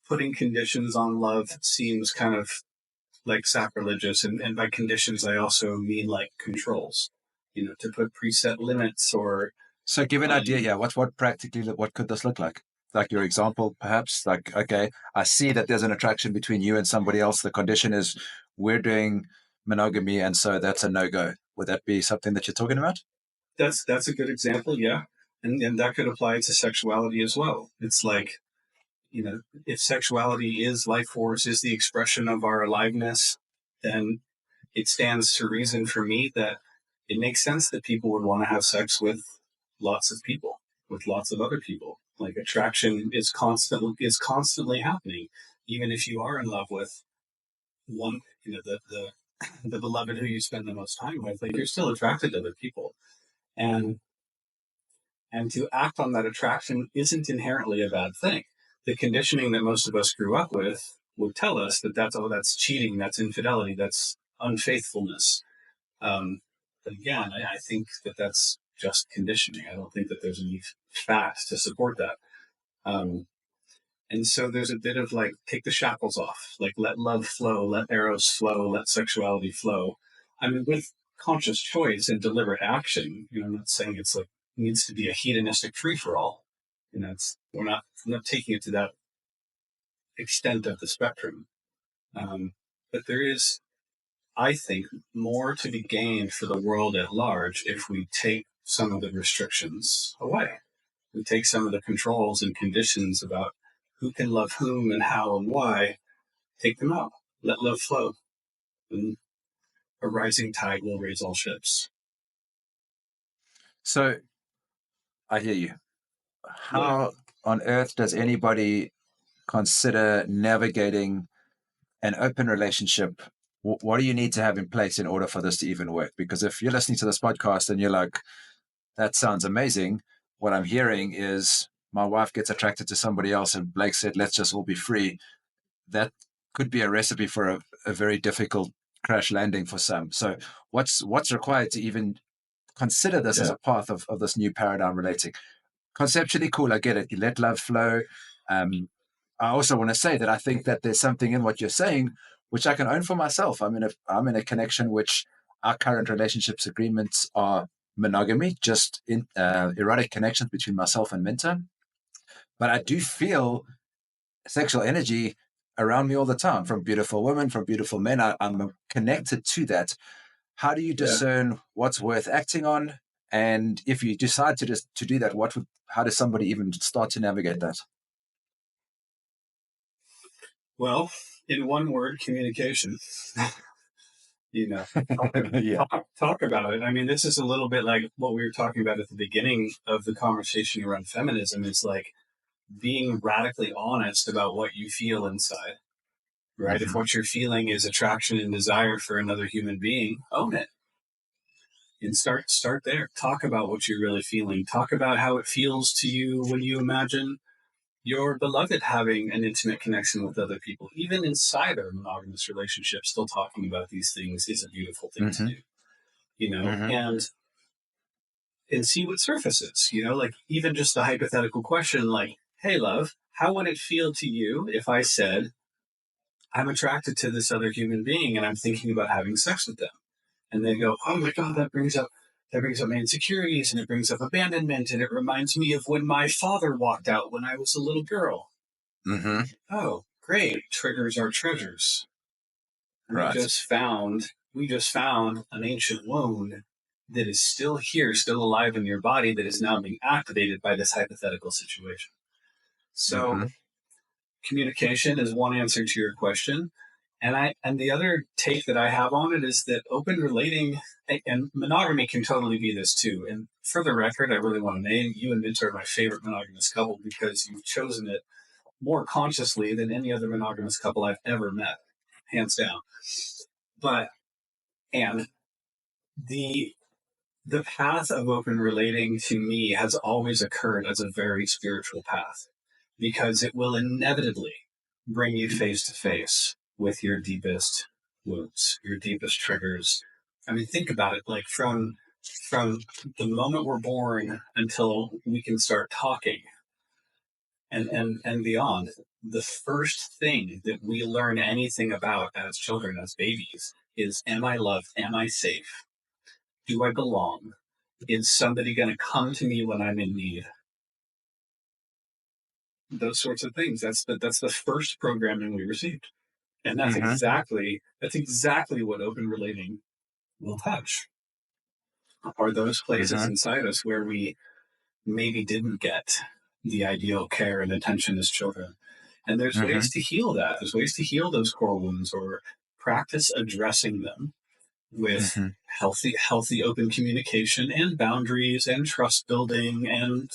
putting conditions on love seems kind of like sacrilegious. And by conditions, I also mean like controls, to put preset limits or. So give an idea here. What practically, what could this look like? Like your example, perhaps, like, okay, I see that there's an attraction between you and somebody else. The condition is we're doing monogamy, and so that's a no-go. Would that be something that you're talking about? That's a good example, yeah. And that could apply to sexuality as well. It's like, if sexuality is life force, is the expression of our aliveness, then it stands to reason for me that it makes sense that people would want to have sex with lots of people, with lots of other people. Like attraction is constantly happening, even if you are in love with one, the beloved who you spend the most time with. Like you're still attracted to other people, and to act on that attraction isn't inherently a bad thing. The conditioning that most of us grew up with would tell us that that's cheating, that's infidelity, that's unfaithfulness. But again, I think that that's just conditioning. I don't think that there's any fact to support that. And so there's a bit of like, take the shackles off, like let love flow, let eros flow, let sexuality flow. I mean, with conscious choice and deliberate action, I'm not saying it's like, needs to be a hedonistic free-for-all. We're not taking it to that extent of the spectrum. But there is, I think, more to be gained for the world at large if we take some of the restrictions away. We take some of the controls and conditions about who can love whom and how and why, take them out. Let love flow. And a rising tide will raise all ships. So I hear you. How on earth does anybody consider navigating an open relationship, what do you need to have in place in order for this to even work? Because if you're listening to this podcast and you're like, that sounds amazing, what I'm hearing is my wife gets attracted to somebody else and Blake said, let's just all be free. That could be a recipe for a very difficult crash landing for some. So what's required to even consider this as a path of this new paradigm relating? Conceptually cool, I get it. You let love flow. I also want to say that I think that there's something in what you're saying which I can own for myself. I'm in a connection which our current relationships agreements are monogamy, just in erotic connections between myself and Minta. But I do feel sexual energy around me all the time, from beautiful women, from beautiful men. I'm connected to that. How do you discern what's worth acting on? And if you decide to do that, how does somebody even start to navigate that? Well, in one word, communication. Talk about it. I mean, this is a little bit like what we were talking about at the beginning of the conversation around feminism. It's like being radically honest about what you feel inside, right? If what you're feeling is attraction and desire for another human being, own it. And start there. Talk about what you're really feeling. Talk about how it feels to you when you imagine your beloved having an intimate connection with other people. Even inside a monogamous relationship, still talking about these things is a beautiful thing to do, and see what surfaces, like even just a hypothetical question like, hey, love, how would it feel to you if I said, I'm attracted to this other human being and I'm thinking about having sex with them? And they go, oh my God, that brings up my insecurities, and it brings up abandonment, and it reminds me of when my father walked out when I was a little girl. Oh, great. Triggers are treasures. Right. We just found an ancient wound that is still here, still alive in your body, that is now being activated by this hypothetical situation. So communication is one answer to your question. And the other take that I have on it is that open relating and monogamy can totally be this too. And for the record, I really want to name you and Minta are my favorite monogamous couple because you've chosen it more consciously than any other monogamous couple I've ever met, hands down. And the path of open relating to me has always occurred as a very spiritual path because it will inevitably bring you face to face with your deepest wounds, your deepest triggers. I mean, think about it, like from the moment we're born until we can start talking and beyond, the first thing that we learn anything about as children, as babies, is, am I loved? Am I safe? Do I belong? Is somebody going to come to me when I'm in need? Those sorts of things. That's the first programming we received. And that's exactly what open relating will touch. Are those places inside us where we maybe didn't get the ideal care and attention as children? And there's ways to heal that. There's ways to heal those core wounds or practice addressing them with healthy open communication and boundaries and trust building and,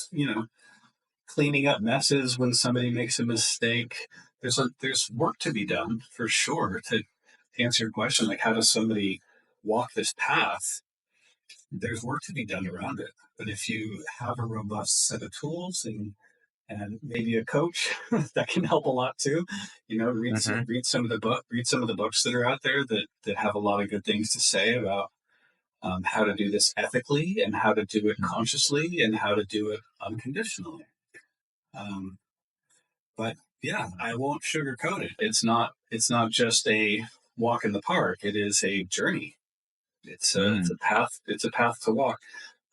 cleaning up messes when somebody makes a mistake. There's work to be done for sure to answer your question, like how does somebody walk this path? There's work to be done around it. But if you have a robust set of tools and maybe a coach, that can help a lot too. Read some of the books that are out there that have a lot of good things to say about how to do this ethically and how to do it consciously and how to do it unconditionally. But yeah, I won't sugarcoat it. It's not just a walk in the park. It is a journey. It's a path. It's a path to walk.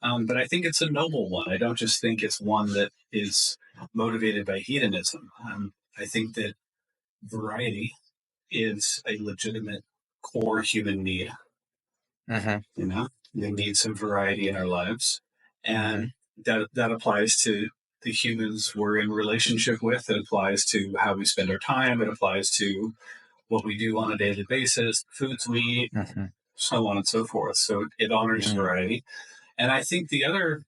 But I think it's a noble one. I don't just think it's one that is motivated by hedonism. I think that variety is a legitimate core human need. You need some variety in our lives, and that applies to the humans we're in relationship with. It applies to how we spend our time. It applies to what we do on a daily basis, foods we eat, so on and so forth. So it honors variety. And I think the other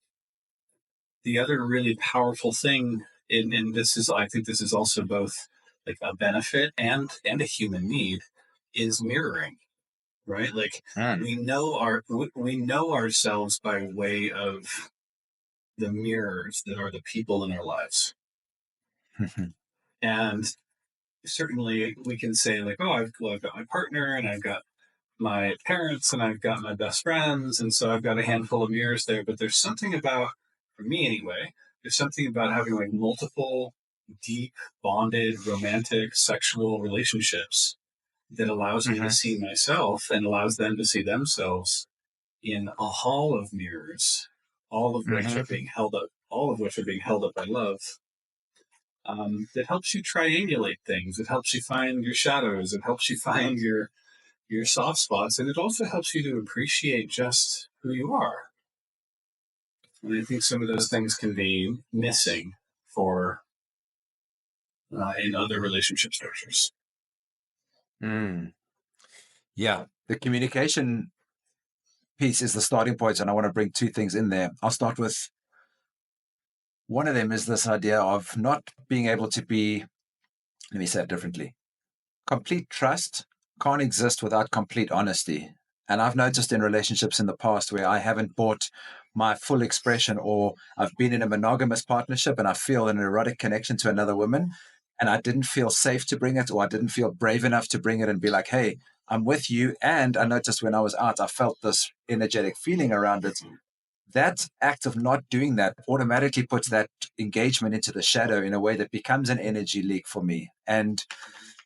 really powerful thing, and I think this is also both like a benefit and a human need, is mirroring, right? Like Mm. we know ourselves by way of the mirrors that are the people in our lives. And certainly we can say like, oh, I've got my partner and I've got my parents and I've got my best friends. And so I've got a handful of mirrors there. But there's something about, for me anyway, there's something about having like multiple deep, bonded, romantic, sexual relationships that allows me to see myself and allows them to see themselves in a hall of mirrors, all of which are being held up, all of which are being held up by love. That helps you triangulate things. It helps you find your shadows. It helps you find your soft spots, and it also helps you to appreciate just who you are. And I think some of those things can be missing for in other relationship structures. Mm. Yeah, the communication piece is the starting point, and I want to bring two things in there. I'll start with one of them is this idea of not being able to be, let me say it differently. Complete trust can't exist without complete honesty. And I've noticed in relationships in the past where I haven't brought my full expression, or I've been in a monogamous partnership and I feel an erotic connection to another woman and I didn't feel safe to bring it, or I didn't feel brave enough to bring it and be like, hey, I'm with you. And I noticed when I was out, I felt this energetic feeling around it. That act of not doing that automatically puts that engagement into the shadow in a way that becomes an energy leak for me. And,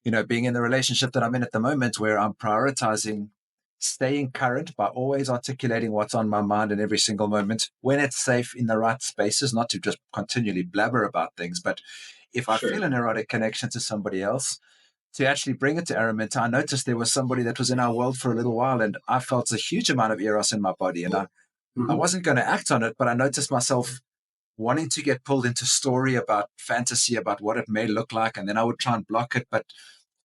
you know, being in the relationship that I'm in at the moment, where I'm prioritizing staying current by always articulating what's on my mind in every single moment when it's safe in the right spaces, not to just continually blabber about things. But if I feel an erotic connection to somebody else, to actually bring it to Araminta. I noticed there was somebody that was in our world for a little while, and I felt a huge amount of eros in my body. And I wasn't going to act on it, but I noticed myself wanting to get pulled into story about fantasy, about what it may look like. And then I would try and block it. But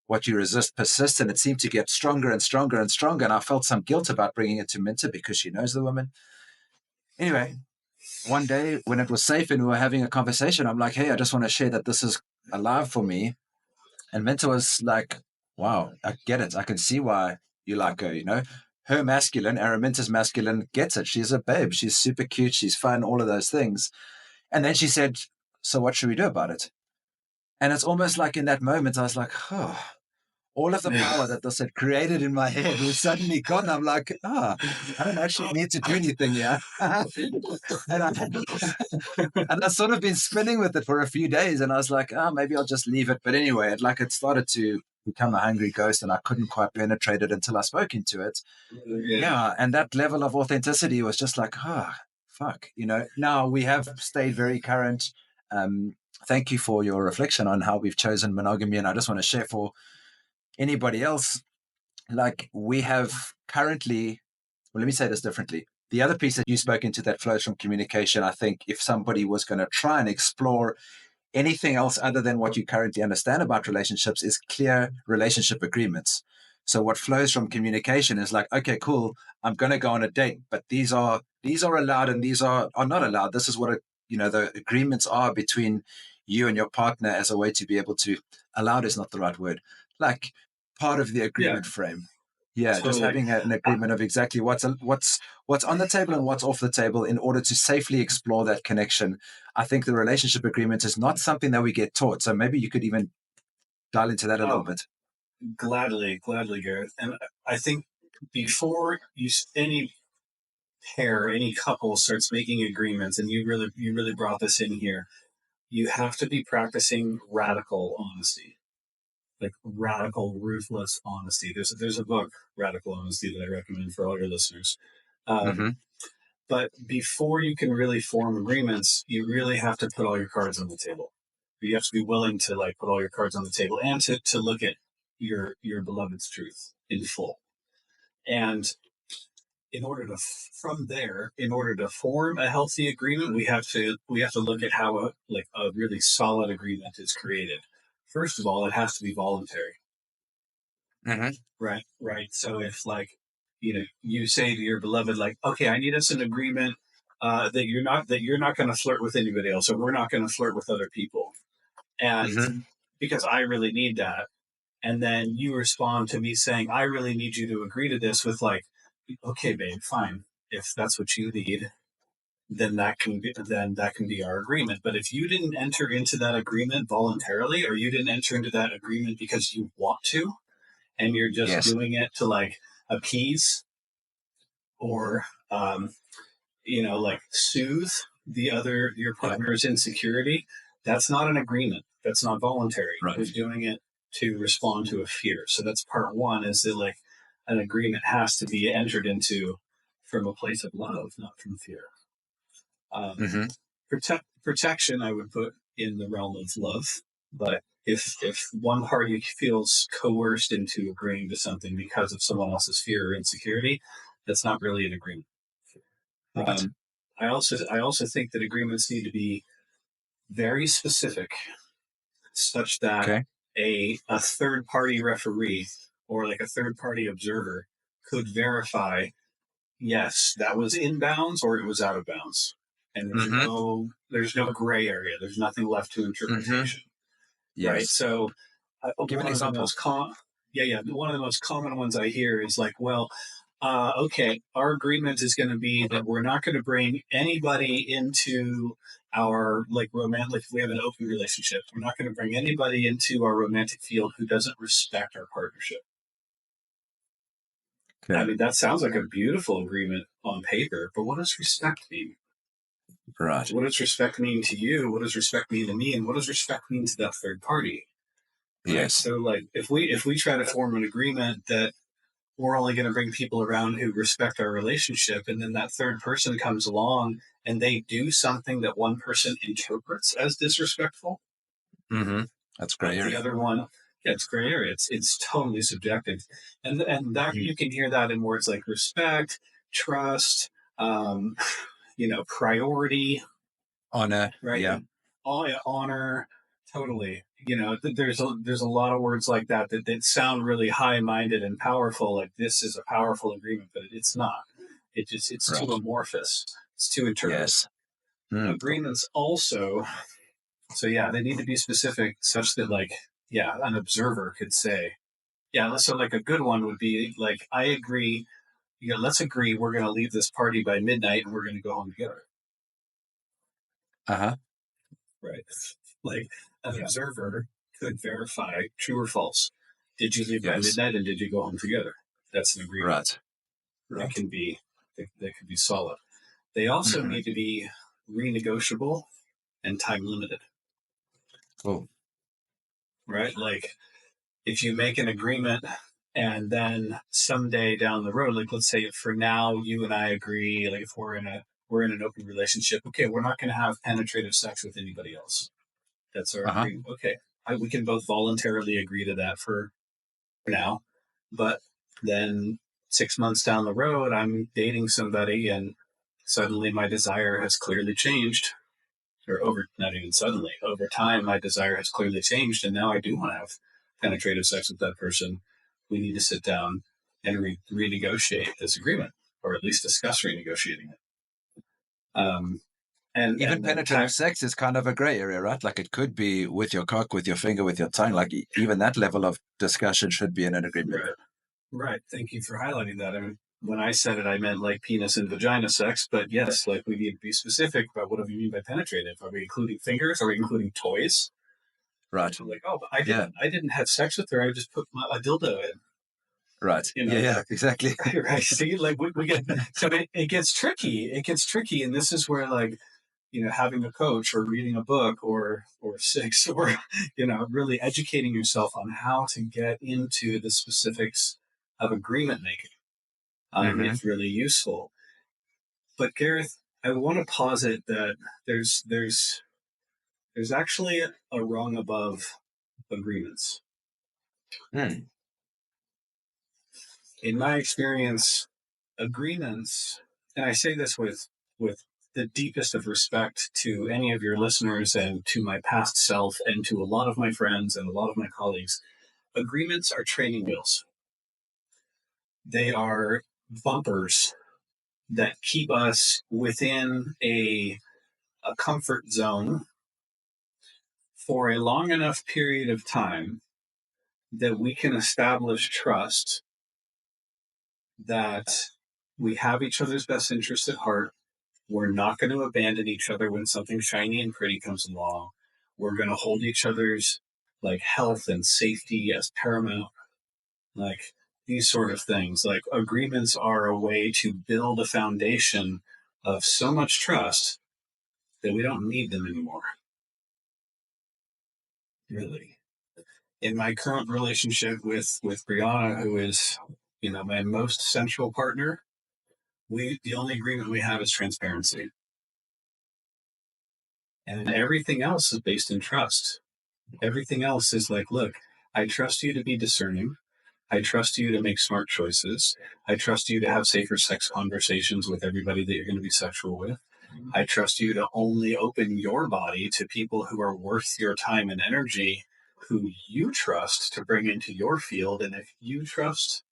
what you resist persists, and it seemed to get stronger and stronger and stronger. And I felt some guilt about bringing it to Minta because she knows the woman. Anyway, one day when it was safe and we were having a conversation, I'm like, hey, I just want to share that this is alive for me. And Minta was like, wow, I get it. I can see why you like her, you know. Her masculine, Araminta's masculine, gets it. She's a babe. She's super cute. She's fun, all of those things. And then she said, so what should we do about it? And it's almost like in that moment, I was like, oh, all of the power that this had created in my head was suddenly gone. I'm like, I don't actually need to do anything here. and I've sort of been spinning with it for a few days. And I was like, maybe I'll just leave it. But anyway, it started to become a hungry ghost, and I couldn't quite penetrate it until I spoke into it. Yeah. And that level of authenticity was just like, fuck. You know, now we have stayed very current. Thank you for your reflection on how we've chosen monogamy. And I just want to share for anybody else, like we have currently, well, let me say this differently. The other piece that you spoke into that flows from communication, I think if somebody was going to try and explore anything else other than what you currently understand about relationships, is clear relationship agreements. So what flows from communication is like, okay, cool, I'm going to go on a date, but these are allowed and these are not allowed. This is what the agreements are between you and your partner as a way to be able to, allowed is not the right word, like part of the agreement frame. Yeah, totally. Just having an agreement of exactly what's on the table and what's off the table in order to safely explore that connection. I think the relationship agreement is not something that we get taught. So maybe you could even dial into that a little bit. Gladly, Gareth. And I think before any pair, any couple starts making agreements, and you really brought this in here, you have to be practicing radical honesty. Like radical, ruthless honesty. There's a book, Radical Honesty, that I recommend for all your listeners. But before you can really form agreements, you really have to put all your cards on the table. You have to be willing to put all your cards on the table and to look at your beloved's truth in full. And in order to form a healthy agreement, we have to look at how a really solid agreement is created. First of all, it has to be voluntary. Right. So if you say to your beloved, okay, I need us an agreement that you're not going to flirt with anybody else, or we're not going to flirt with other people. And because I really need that. And then you respond to me saying, I really need you to agree to this with like, okay, babe, fine. If that's what you need, then that can be our agreement. But if you didn't enter into that agreement voluntarily, or you didn't enter into that agreement because you want to, and you're just Yes. doing it to like appease or like soothe your partner's insecurity, that's not an agreement. That's not voluntary. Right. You're doing it to respond to a fear. So that's part one, is that like an agreement has to be entered into from a place of love, not from fear. Protection, I would put in the realm of love. But if one party feels coerced into agreeing to something because of someone else's fear or insecurity, that's not really an agreement. Right. I also think that agreements need to be very specific, such that a third party referee or like a third party observer could verify, yes, that was in bounds or it was out of bounds, and there's no gray area. There's nothing left to interpretation. Yes. Right. So, give an example. One of the most common ones I hear is like, well, okay, our agreement is going to be that we're not going to bring anybody into our like romantic. If we have an open relationship, we're not going to bring anybody into our romantic field who doesn't respect our partnership. Okay. I mean, that sounds like a beautiful agreement on paper, but what does respect mean? Right. What does respect mean to you? What does respect mean to me? And what does respect mean to that third party? Right? Yes. So, like, if we try to form an agreement that we're only going to bring people around who respect our relationship, and then that third person comes along and they do something that one person interprets as disrespectful, that's gray area. The other one, it's gray area. It's totally subjective, and that you can hear that in words like respect, trust, priority, honor, right? Yeah, honor, totally. There's a lot of words like that sound really high-minded and powerful. Like, this is a powerful agreement, but it's not. It's too amorphous. It's too interpretive. Yes. Agreements also. So yeah, they need to be specific, such that like, yeah, an observer could say, yeah. So like a good one would be like, I agree. Let's agree we're going to leave this party by midnight and we're going to go home together. Right. Like, an observer could verify true or false. Did you leave by midnight and did you go home together? That's an agreement. Right. That could be solid. They also need to be renegotiable and time limited. Cool. Right? Like, if you make an agreement and then someday down the road, like, let's say for now you and I agree, like, if we're in an open relationship, okay, we're not going to have penetrative sex with anybody else. That's our agreement. Okay. We can both voluntarily agree to that for now. But then 6 months down the road, I'm dating somebody and suddenly my desire has clearly changed. Or not even suddenly, over time, my desire has clearly changed. And now I do want to have penetrative sex with that person. We need to sit down and renegotiate this agreement, or at least discuss renegotiating it. And even penetrative sex is kind of a gray area, right? Like, it could be with your cock, with your finger, with your tongue. Like, even that level of discussion should be in an agreement. Right. Thank you for highlighting that. I mean, when I said it, I meant like penis and vagina sex. But yes, like, we need to be specific about what do we mean by penetrative. Are we including fingers? Are we including toys? Right. So like, oh, but I didn't have sex with her. I just put a dildo in. Right. Yeah, exactly. Right. See, like, we get, so it gets tricky. It gets tricky. And this is where, like, having a coach or reading a book or six, or, really educating yourself on how to get into the specifics of agreement making. It's really useful. But Gareth, I want to posit that there's actually a rung above agreements. In my experience, agreements, and I say this with the deepest of respect to any of your listeners and to my past self and to a lot of my friends and a lot of my colleagues, agreements are training wheels. They are bumpers that keep us within a comfort zone for a long enough period of time that we can establish trust that we have each other's best interests at heart. We're not going to abandon each other when something shiny and pretty comes along. We're going to hold each other's like health and safety as paramount. Like these sort of things. Like agreements are a way to build a foundation of so much trust that we don't need them anymore. Really. In my current relationship with Brianna, who is, my most central partner, the only agreement we have is transparency. And everything else is based in trust. Everything else is like, look, I trust you to be discerning. I trust you to make smart choices. I trust you to have safer sex conversations with everybody that you're going to be sexual with. I trust you to only open your body to people who are worth your time and energy, who you trust to bring into your field. And if you trust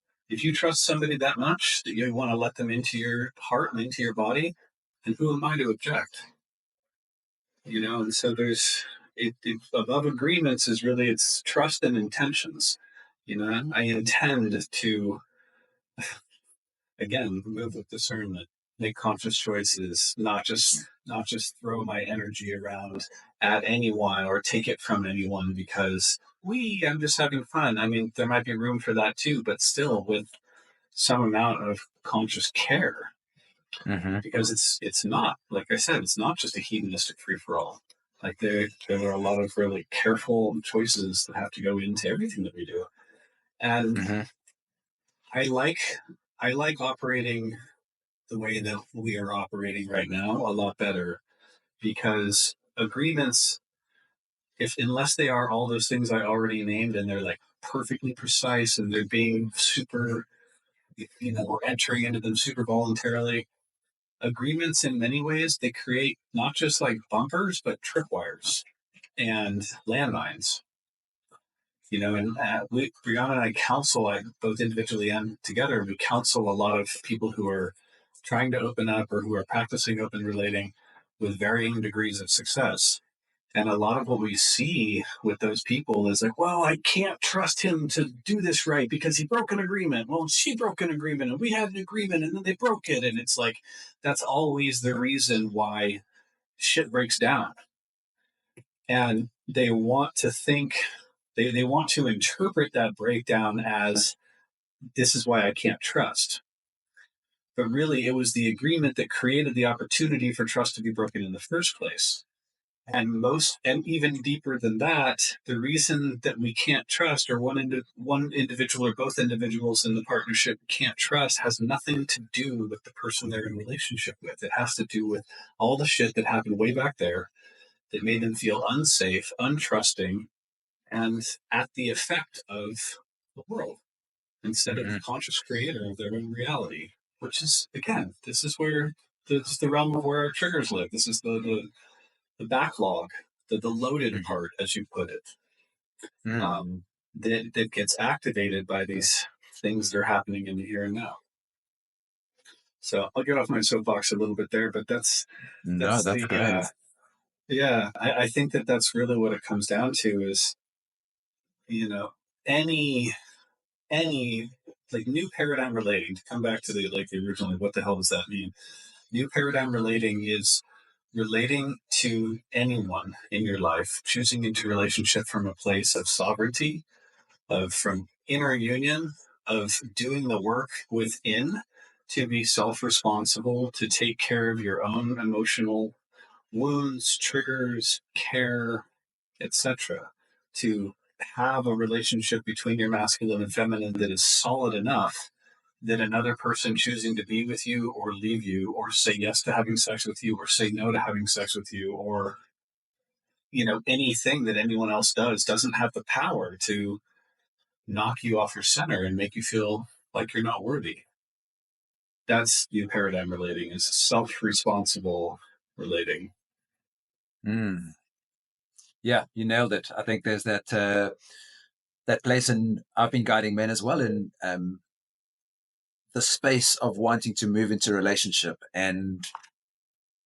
somebody that much that you want to let them into your heart and into your body, then who am I to object? And so there's above agreements is really it's trust and intentions. I intend to, again, move with discernment, make conscious choices, not just throw my energy around at anyone or take it from anyone because I'm just having fun. I mean, there might be room for that too, but still with some amount of conscious care. Mm-hmm. Because it's not, like I said, it's not just a hedonistic free-for-all. Like there are a lot of really careful choices that have to go into everything that we do. And Mm-hmm. I like operating the way that we are operating right now a lot better because agreements, unless they are all those things I already named and they're like perfectly precise and they're being super, we're entering into them super voluntarily. Agreements in many ways, they create not just like bumpers, but tripwires and landmines. And Brianna and I counsel, both individually and together, we counsel a lot of people who are trying to open up or who are practicing open relating with varying degrees of success. And a lot of what we see with those people is like, well, I can't trust him to do this right because he broke an agreement. Well, she broke an agreement and we had an agreement and then they broke it. And it's like, that's always the reason why shit breaks down. And they want to think, they want to interpret that breakdown as this is why I can't trust. But really, it was the agreement that created the opportunity for trust to be broken in the first place. And even deeper than that, the reason that we can't trust, or one individual or both individuals in the partnership can't trust, has nothing to do with the person they're in relationship with. It has to do with all the shit that happened way back there that made them feel unsafe, untrusting, and at the effect of the world instead of the conscious creator of their own reality. Which is, again, this is where this is the realm of where our triggers live. This is the backlog, the loaded part, as you put it, that gets activated by these things that are happening in the here and now. So I'll get off my soapbox a little bit there, but that's great. Yeah, I think that's really what it comes down to is, any like new paradigm relating, to come back to the originally, what the hell does that mean? New paradigm relating is relating to anyone in your life, choosing into relationship from a place of sovereignty, from inner union, of doing the work within to be self-responsible, to take care of your own emotional wounds, triggers, care, etc. To have a relationship between your masculine and feminine that is solid enough that another person choosing to be with you or leave you or say yes to having sex with you or say no to having sex with you or anything that anyone else doesn't have the power to knock you off your center and make you feel like you're not worthy. That's new paradigm relating, is self-responsible relating. Yeah, you nailed it. I think there's that place, and I've been guiding men as well in the space of wanting to move into a relationship. And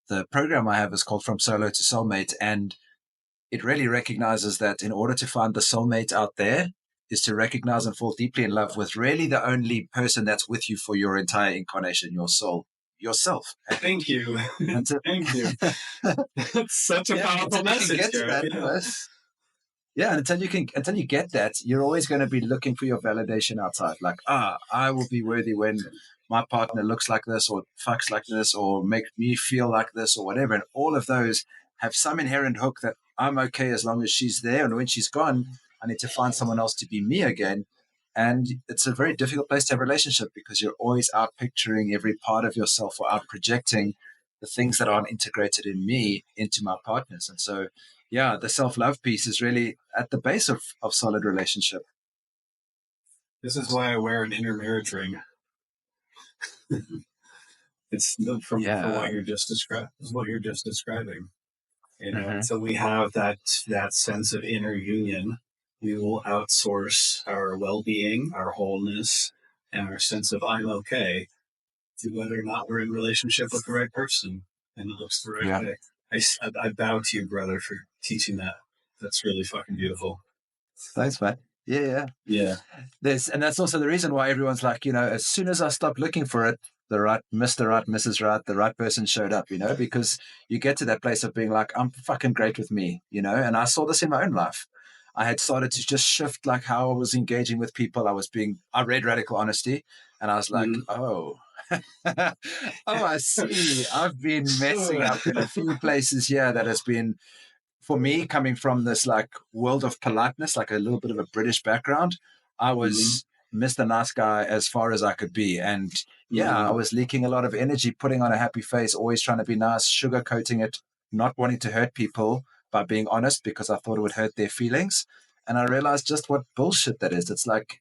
the program I have is called From Solo to Soulmate. And it really recognizes that in order to find the soulmate out there is to recognize and fall deeply in love with really the only person that's with you for your entire incarnation, your soul, yourself. Thank you. And to, Thank you. That's such a powerful message, Jared. Yeah, and until you get that, you're always going to be looking for your validation outside. Like, I will be worthy when my partner looks like this or fucks like this or makes me feel like this or whatever. And all of those have some inherent hook that I'm okay as long as she's there. And when she's gone, I need to find someone else to be me again. And it's a very difficult place to have a relationship because you're always out picturing every part of yourself or out projecting the things that aren't integrated in me into my partners. And so, yeah, the self-love piece is really at the base of solid relationship. This is why I wear an intermarriage ring. It's for what you're just describing. You know, and so we have that sense of inner union. We will outsource our well-being, our wholeness, and our sense of I'm okay to whether or not we're in relationship with the right person and it looks the right way. I bow to you, brother, for teaching that. That's really fucking beautiful. Thanks, man. Yeah. And that's also the reason why everyone's like, you know, as soon as I stopped looking for it, the right Mr. Right, Mrs. Right, the right person showed up, you know, because you get to that place of being like, I'm fucking great with me, you know, and I saw this in my own life. I had started to just shift like how I was engaging with people. I read Radical Honesty and I was like, oh, I see. I've been messing up in a few places here that has been, for me, coming from this like world of politeness, like a little bit of a British background, I was Mr. Nice Guy as far as I could be. And I was leaking a lot of energy, putting on a happy face, always trying to be nice, sugarcoating it, not wanting to hurt people by being honest because I thought it would hurt their feelings. And I realized just what bullshit that is. It's like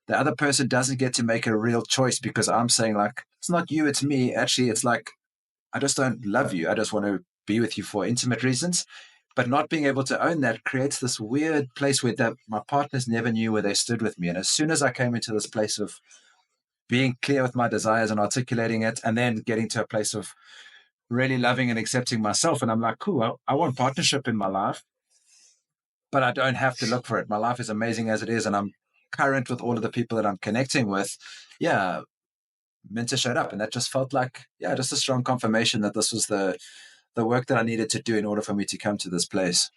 the other person doesn't get to make a real choice because I'm saying like, it's not you, it's me. Actually, it's like, I just don't love you. I just want to be with you for intimate reasons. But not being able to own that creates this weird place where my partners never knew where they stood with me. And as soon as I came into this place of being clear with my desires and articulating it, and then getting to a place of really loving and accepting myself, and I'm like, cool, I want partnership in my life, but I don't have to look for it. My life is amazing as it is, and I'm current with all of the people that I'm connecting with. Yeah, Minter showed up, and that just felt like, just a strong confirmation that this was the work that I needed to do in order for me to come to this place.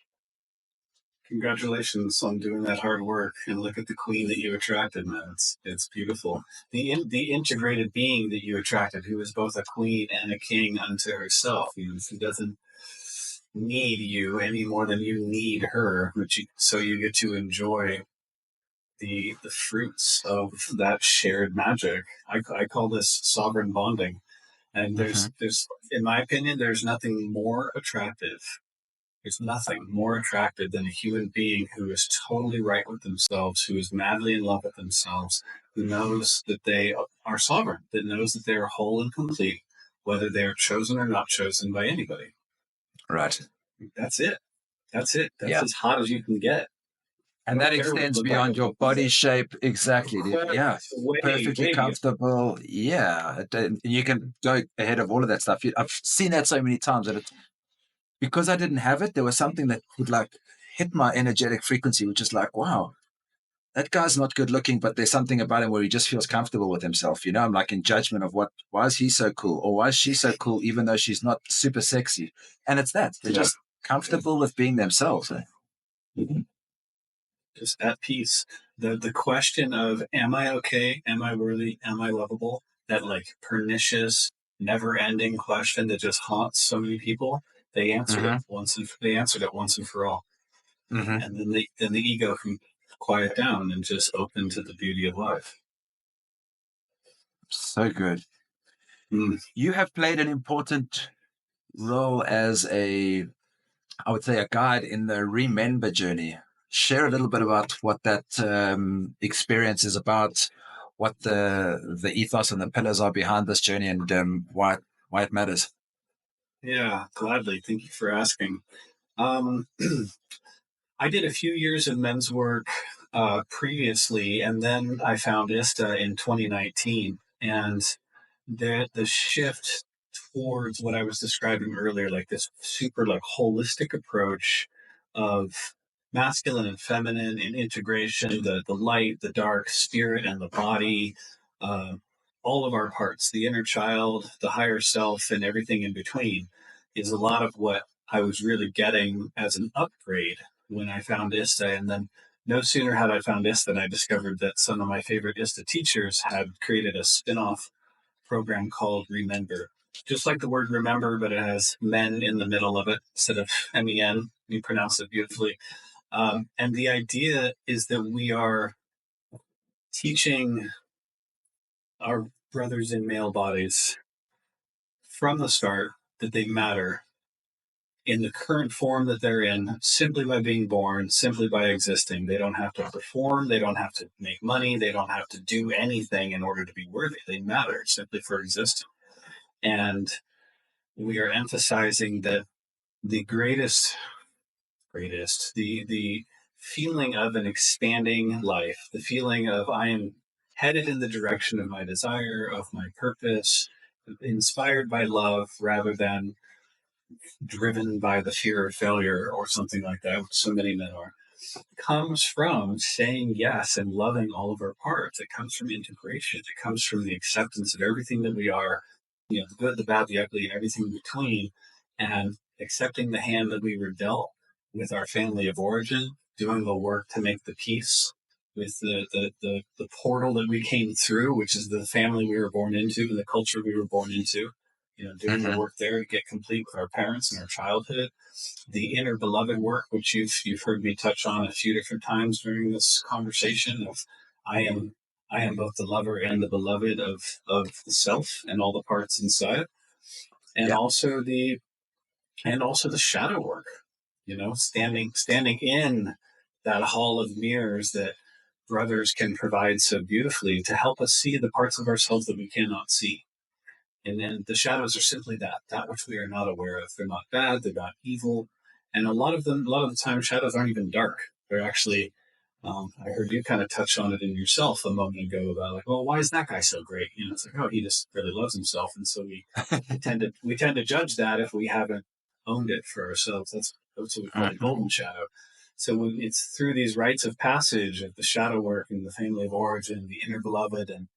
Congratulations on doing that hard work, and look at the queen that you attracted, man. It's beautiful. The integrated being that you attracted, who is both a queen and a king unto herself. She doesn't need you any more than you need her, so you get to enjoy the fruits of that shared magic. I call this sovereign bonding. And there's in my opinion, there's nothing more attractive. There's nothing more attractive than a human being who is totally right with themselves, who is madly in love with themselves, who knows that they are sovereign, that knows that they are whole and complete, whether they are chosen or not chosen by anybody. Right. That's it. That's as hot as you can get. And that extends beyond your body shape. Exactly. Perfectly comfortable. Yeah. You can go ahead of all of that stuff. I've seen that so many times that because I didn't have it, there was something that would like hit my energetic frequency, which is like, wow, that guy's not good looking, but there's something about him where he just feels comfortable with himself. You know, I'm like in judgment of why is he so cool? Or why is she so cool, even though she's not super sexy? And it's that. They're just comfortable with being themselves. Just at peace. The question of, am I okay? Am I worthy? Am I lovable? That like pernicious, never-ending question that just haunts so many people. They answered it once and for all. And then the ego can quiet down and just open to the beauty of life. So good. You have played an important role as I would say, a guide in the remember journey. Share a little bit about what that experience is about, what the ethos and the pillars are behind this journey, and why it matters. Yeah, gladly. Thank you for asking. I did a few years of men's work previously, and then I found ISTA in 2019. And the shift towards what I was describing earlier, like this super like holistic approach of masculine and feminine in integration, the light, the dark, spirit, and the body, all of our parts, the inner child, the higher self, and everything in between, is a lot of what I was really getting as an upgrade when I found ISTA. And then no sooner had I found ISTA than I discovered that some of my favorite ISTA teachers had created a spin-off program called Remember. Just like the word remember, but it has men in the middle of it instead of MEN. You pronounce it beautifully. And the idea is that we are teaching our brothers in male bodies from the start that they matter in the current form that they're in, simply by being born, simply by existing. They don't have to perform, they don't have to make money, they don't have to do anything in order to be worthy. They matter simply for existing. And we are emphasizing that the the feeling of an expanding life, the feeling of I am headed in the direction of my desire, of my purpose, inspired by love rather than driven by the fear of failure or something like that, which so many men are, comes from saying yes and loving all of our parts. It comes from integration. It comes from the acceptance of everything that we are, you know, the good, the bad, the ugly, and everything in between, and accepting the hand that we were dealt with our family of origin, doing the work to make the peace with the portal that we came through, which is the family we were born into and the culture we were born into. You know, doing the work there to get complete with our parents and our childhood, the inner beloved work, which you've heard me touch on a few different times during this conversation. Of I am both the lover and the beloved of the self and all the parts inside, and Yeah. also the shadow work. You know, standing in that hall of mirrors that brothers can provide so beautifully to help us see the parts of ourselves that we cannot see. And then the shadows are simply that which we are not aware of. They're not bad, they're not evil. And a lot of the time, shadows aren't even dark. They're actually, I heard you kind of touch on it in yourself a moment ago about like, well, why is that guy so great? You know, it's like, oh, he just really loves himself. And so we tend to judge that if we haven't owned it for ourselves. That's what we call the golden shadow. So when it's through these rites of passage of the shadow work and the family of origin, the inner beloved, and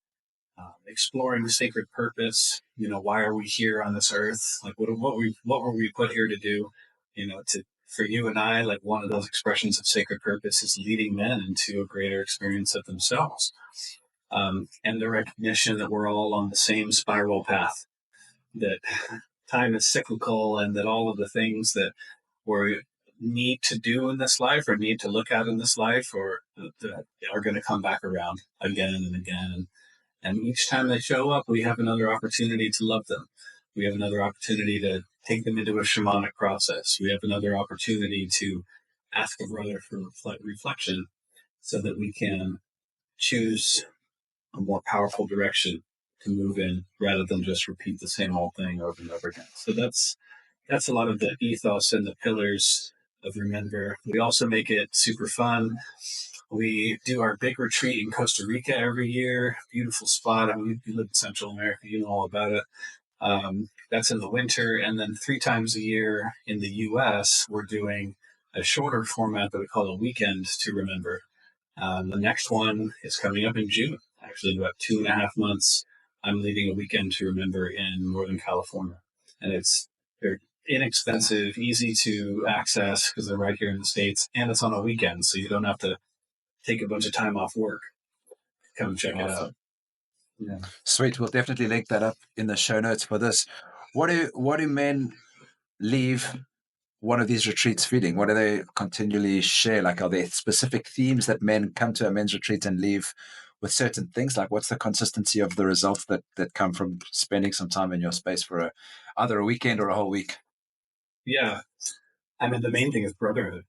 exploring the sacred purpose. You know, why are we here on this earth? Like, what were we put here to do? You know, for you and I, like one of those expressions of sacred purpose is leading men into a greater experience of themselves, and the recognition that we're all on the same spiral path. That time is cyclical, and that all of the things that we need to do in this life, or need to look at in this life, or that are going to come back around again and again. And each time they show up, we have another opportunity to love them. We have another opportunity to take them into a shamanic process. We have another opportunity to ask a brother for reflection so that we can choose a more powerful direction to move in rather than just repeat the same old thing over and over again. So that's a lot of the ethos and the pillars of Remember. We also make it super fun. We do our big retreat in Costa Rica every year. Beautiful spot. I mean, you live in Central America, you know all about it. That's in the winter. And then 3 times a year in the US, we're doing a shorter format that we call a weekend to remember. The next one is coming up in June, actually, in about 2.5 months. I'm leading a weekend to remember in Northern California. And they're inexpensive, easy to access because they're right here in the States. And it's on a weekend, so you don't have to take a bunch of time off work. Come check it out. Yeah. Sweet. We'll definitely link that up in the show notes for this. What do men leave one of these retreats feeling? What do they continually share? Like, are there specific themes that men come to a men's retreat and leave with certain things? Like, what's the consistency of the results that come from spending some time in your space for either a weekend or a whole week? Yeah. I mean, the main thing is brotherhood.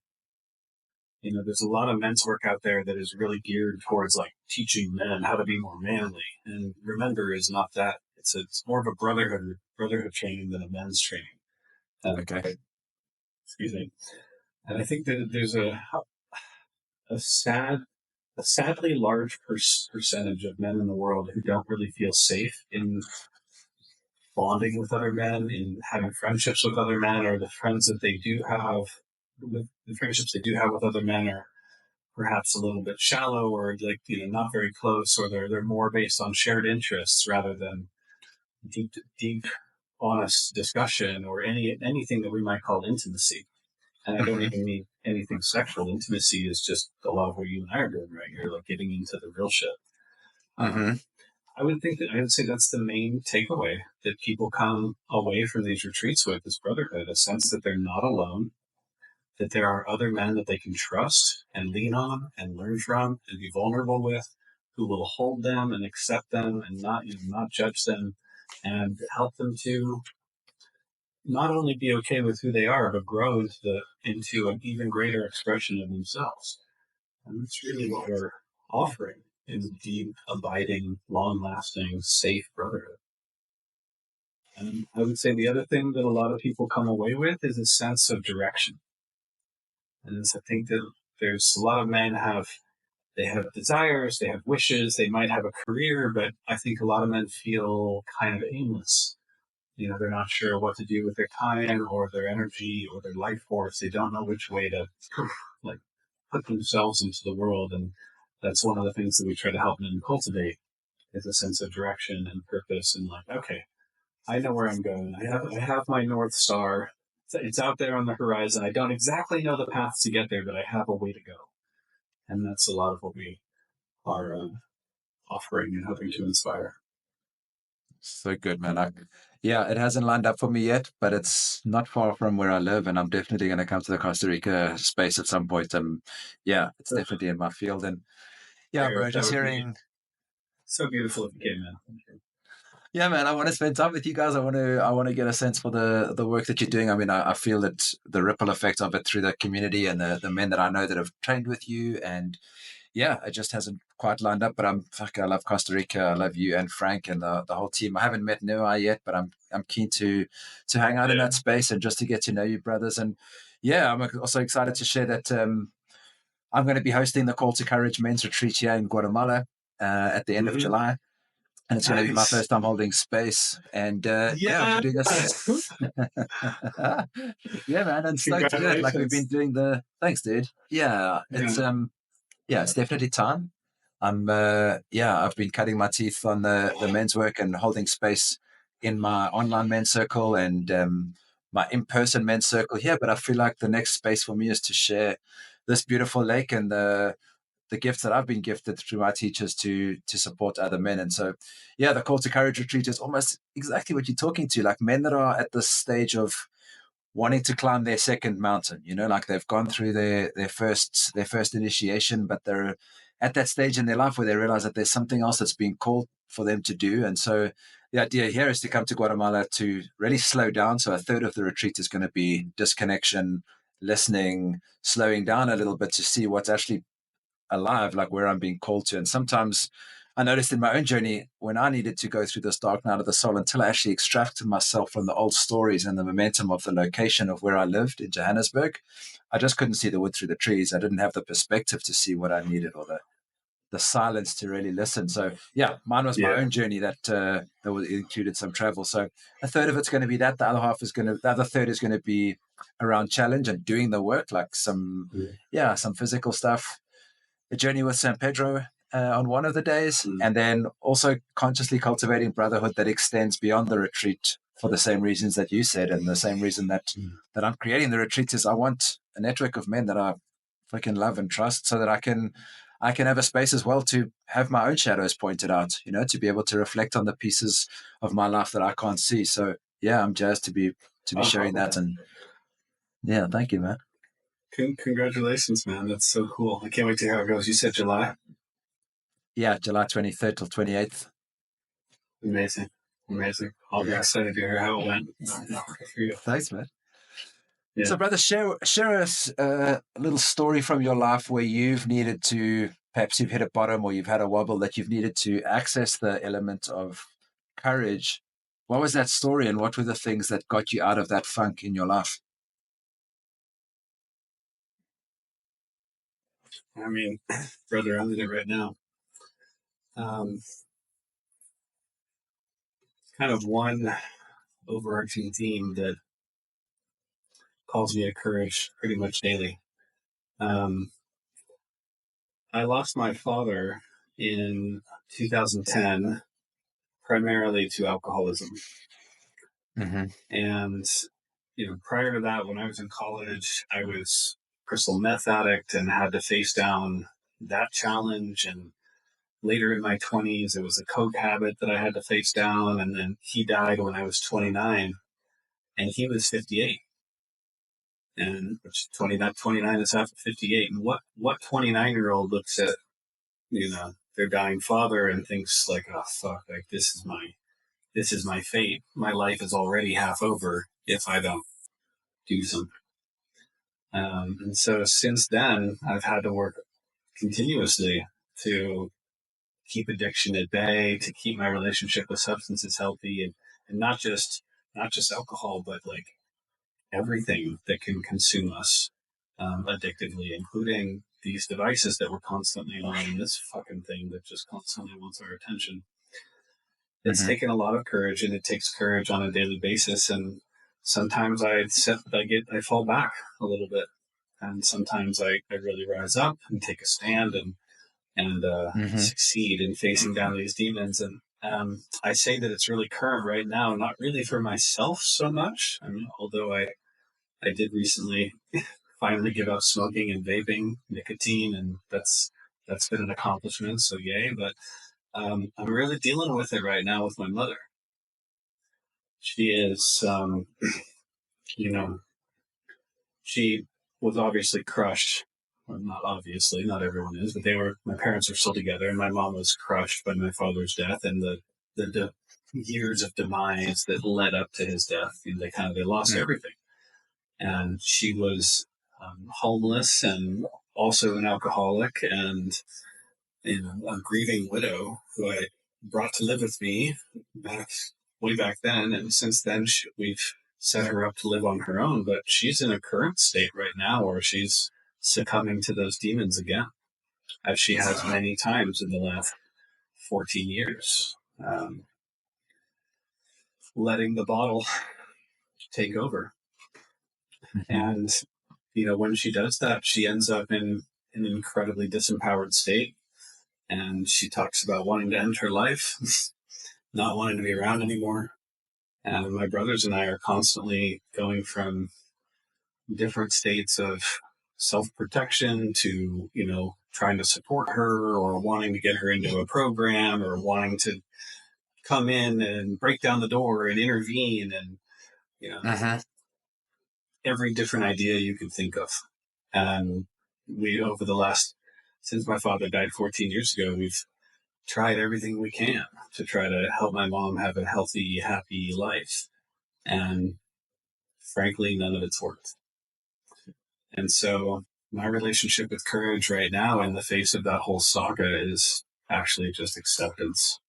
You know, there's a lot of men's work out there that is really geared towards like teaching men how to be more manly. And Remember is not that. It's more of a brotherhood training than a men's training. Okay. Excuse me. And I think that there's a sadly large percentage of men in the world who don't really feel safe in bonding with other men, in having friendships with other men, or the friends that they do have with the friendships they do have with other men are perhaps a little bit shallow, or like, not very close, or they're more based on shared interests rather than deep, honest discussion or anything that we might call intimacy. And I don't even mean anything sexual. Intimacy is just a lot of what you and I are doing right here, like getting into the real shit. I would say that's the main takeaway that people come away from these retreats with, is brotherhood, a sense that they're not alone, that there are other men that they can trust and lean on and learn from and be vulnerable with, who will hold them and accept them and not judge them, and help them to not only be okay with who they are, but grow into an even greater expression of themselves. And that's really what we're offering, is deep, abiding, long-lasting, safe brotherhood. And I would say the other thing that a lot of people come away with is a sense of direction. And I think that there's a lot of men they have desires, they have wishes, they might have a career, but I think a lot of men feel kind of aimless. They're not sure what to do with their time or their energy or their life force. They don't know which way to like put themselves into the world. And that's one of the things that we try to help men cultivate, is a sense of direction and purpose, and like, okay, I know where I'm going. I have my North Star. It's out there on the horizon. I don't exactly know the path to get there, but I have a way to go. And that's a lot of what we are offering and hoping to inspire. So good, man. Yeah, it hasn't lined up for me yet, but it's not far from where I live, and I'm definitely going to come to the Costa Rica space at some point. Yeah, it's definitely in my field. And yeah, bro, just hearing. So beautiful if you came, man. Thank you. Yeah, man, I want to spend time with you guys. I want to get a sense for the work that you're doing. I mean, I feel that the ripple effect of it through the community and the men that I know that have trained with you. And yeah, it just hasn't quite lined up. But I love Costa Rica. I love you and Frank and the whole team. I haven't met Noah yet, but I'm keen to hang out in that space and just to get to know you, brothers. And yeah, I'm also excited to share that I'm going to be hosting the Call to Courage Men's Retreat here in Guatemala at the end of July. And it's going to be my first time holding space. And yeah, I've been doing this. Yeah, man. And stoked to do it. Like we've been doing thanks, dude. Yeah. It's it's definitely time. I've been cutting my teeth on the men's work and holding space in my online men's circle and my in-person men's circle here. But I feel like the next space for me is to share this beautiful lake and the gifts that I've been gifted through my teachers to support other men. And so, yeah, the Call to Courage retreat is almost exactly what you're talking to, like men that are at this stage of wanting to climb their second mountain, like they've gone through their first initiation, but they're at that stage in their life where they realize that there's something else that's being called for them to do. And so the idea here is to come to Guatemala to really slow down. So a third of the retreat is going to be disconnection, listening, slowing down a little bit to see what's actually alive, like where I'm being called to. And sometimes I noticed in my own journey when I needed to go through this dark night of the soul, until I actually extracted myself from the old stories and the momentum of the location of where I lived in Johannesburg, I just couldn't see the wood through the trees. I didn't have the perspective to see what I needed, or the silence to really listen. So yeah, mine was my own journey that included some travel. So a third of it's going to be that. The other third is going to be around challenge and doing the work, like some physical stuff. The journey with San Pedro on one of the days, and then also consciously cultivating brotherhood that extends beyond the retreat for the same reasons that you said, and the same reason that I'm creating the retreat is I want a network of men that I freaking love and trust, so that I can have a space as well to have my own shadows pointed out, to be able to reflect on the pieces of my life that I can't see. So yeah, I'm jazzed to be sharing that. And yeah, thank you, man. Congratulations, man. That's so cool. I can't wait to hear how it goes. You said July? Yeah, July 23rd till 28th. Amazing. I'll be excited to hear how it went. Thanks, man. Yeah. So, brother, share us a little story from your life where you've needed to, perhaps you've hit a bottom or you've had a wobble, that you've needed to access the element of courage. What was that story, and what were the things that got you out of that funk in your life? I mean, brother, I'm in it right now. Kind of one overarching theme that calls me to courage pretty much daily. I lost my father in 2010, primarily to alcoholism. Mm-hmm. And, prior to that, when I was in college, I was crystal meth addict and had to face down that challenge. And later in my 20s, it was a coke habit that I had to face down. And then he died when I was 29, and he was 58. And which 29 is half of 58. And what 29-year-old looks at, their dying father and thinks like, oh fuck, like this is my fate. My life is already half over if I don't do something. And so since then, I've had to work continuously to keep addiction at bay, to keep my relationship with substances healthy, and not just alcohol, but like everything that can consume us addictively, including these devices that we're constantly on, this fucking thing that just constantly wants our attention. It's taken a lot of courage, and it takes courage on a daily basis. And sometimes I fall back a little bit, and sometimes I really rise up and take a stand and succeed in facing down these demons. And I say that it's really current right now, not really for myself so much. I mean, although I did recently finally give up smoking and vaping nicotine, and that's been an accomplishment. So yay! But I'm really dealing with it right now with my mother. She is, she was obviously crushed. Well, not obviously, not everyone is, but my parents are still together, and my mom was crushed by my father's death and the years of demise that led up to his death. They lost everything. And she was homeless and also an alcoholic and a grieving widow who I brought to live with me way back then. And since then, we've set her up to live on her own. But she's in a current state right now where she's succumbing to those demons again, as she has many times in the last 14 years. Letting the bottle take over. And, when she does that, she ends up in an incredibly disempowered state. And she talks about wanting to end her life, not wanting to be around anymore. And my brothers and I are constantly going from different states of self-protection to, trying to support her or wanting to get her into a program or wanting to come in and break down the door and intervene and, every different idea you can think of. And since my father died 14 years ago, we've tried everything we can to try to help my mom have a healthy, happy life. And frankly, none of it's worked. And so my relationship with courage right now in the face of that whole saga is actually just acceptance.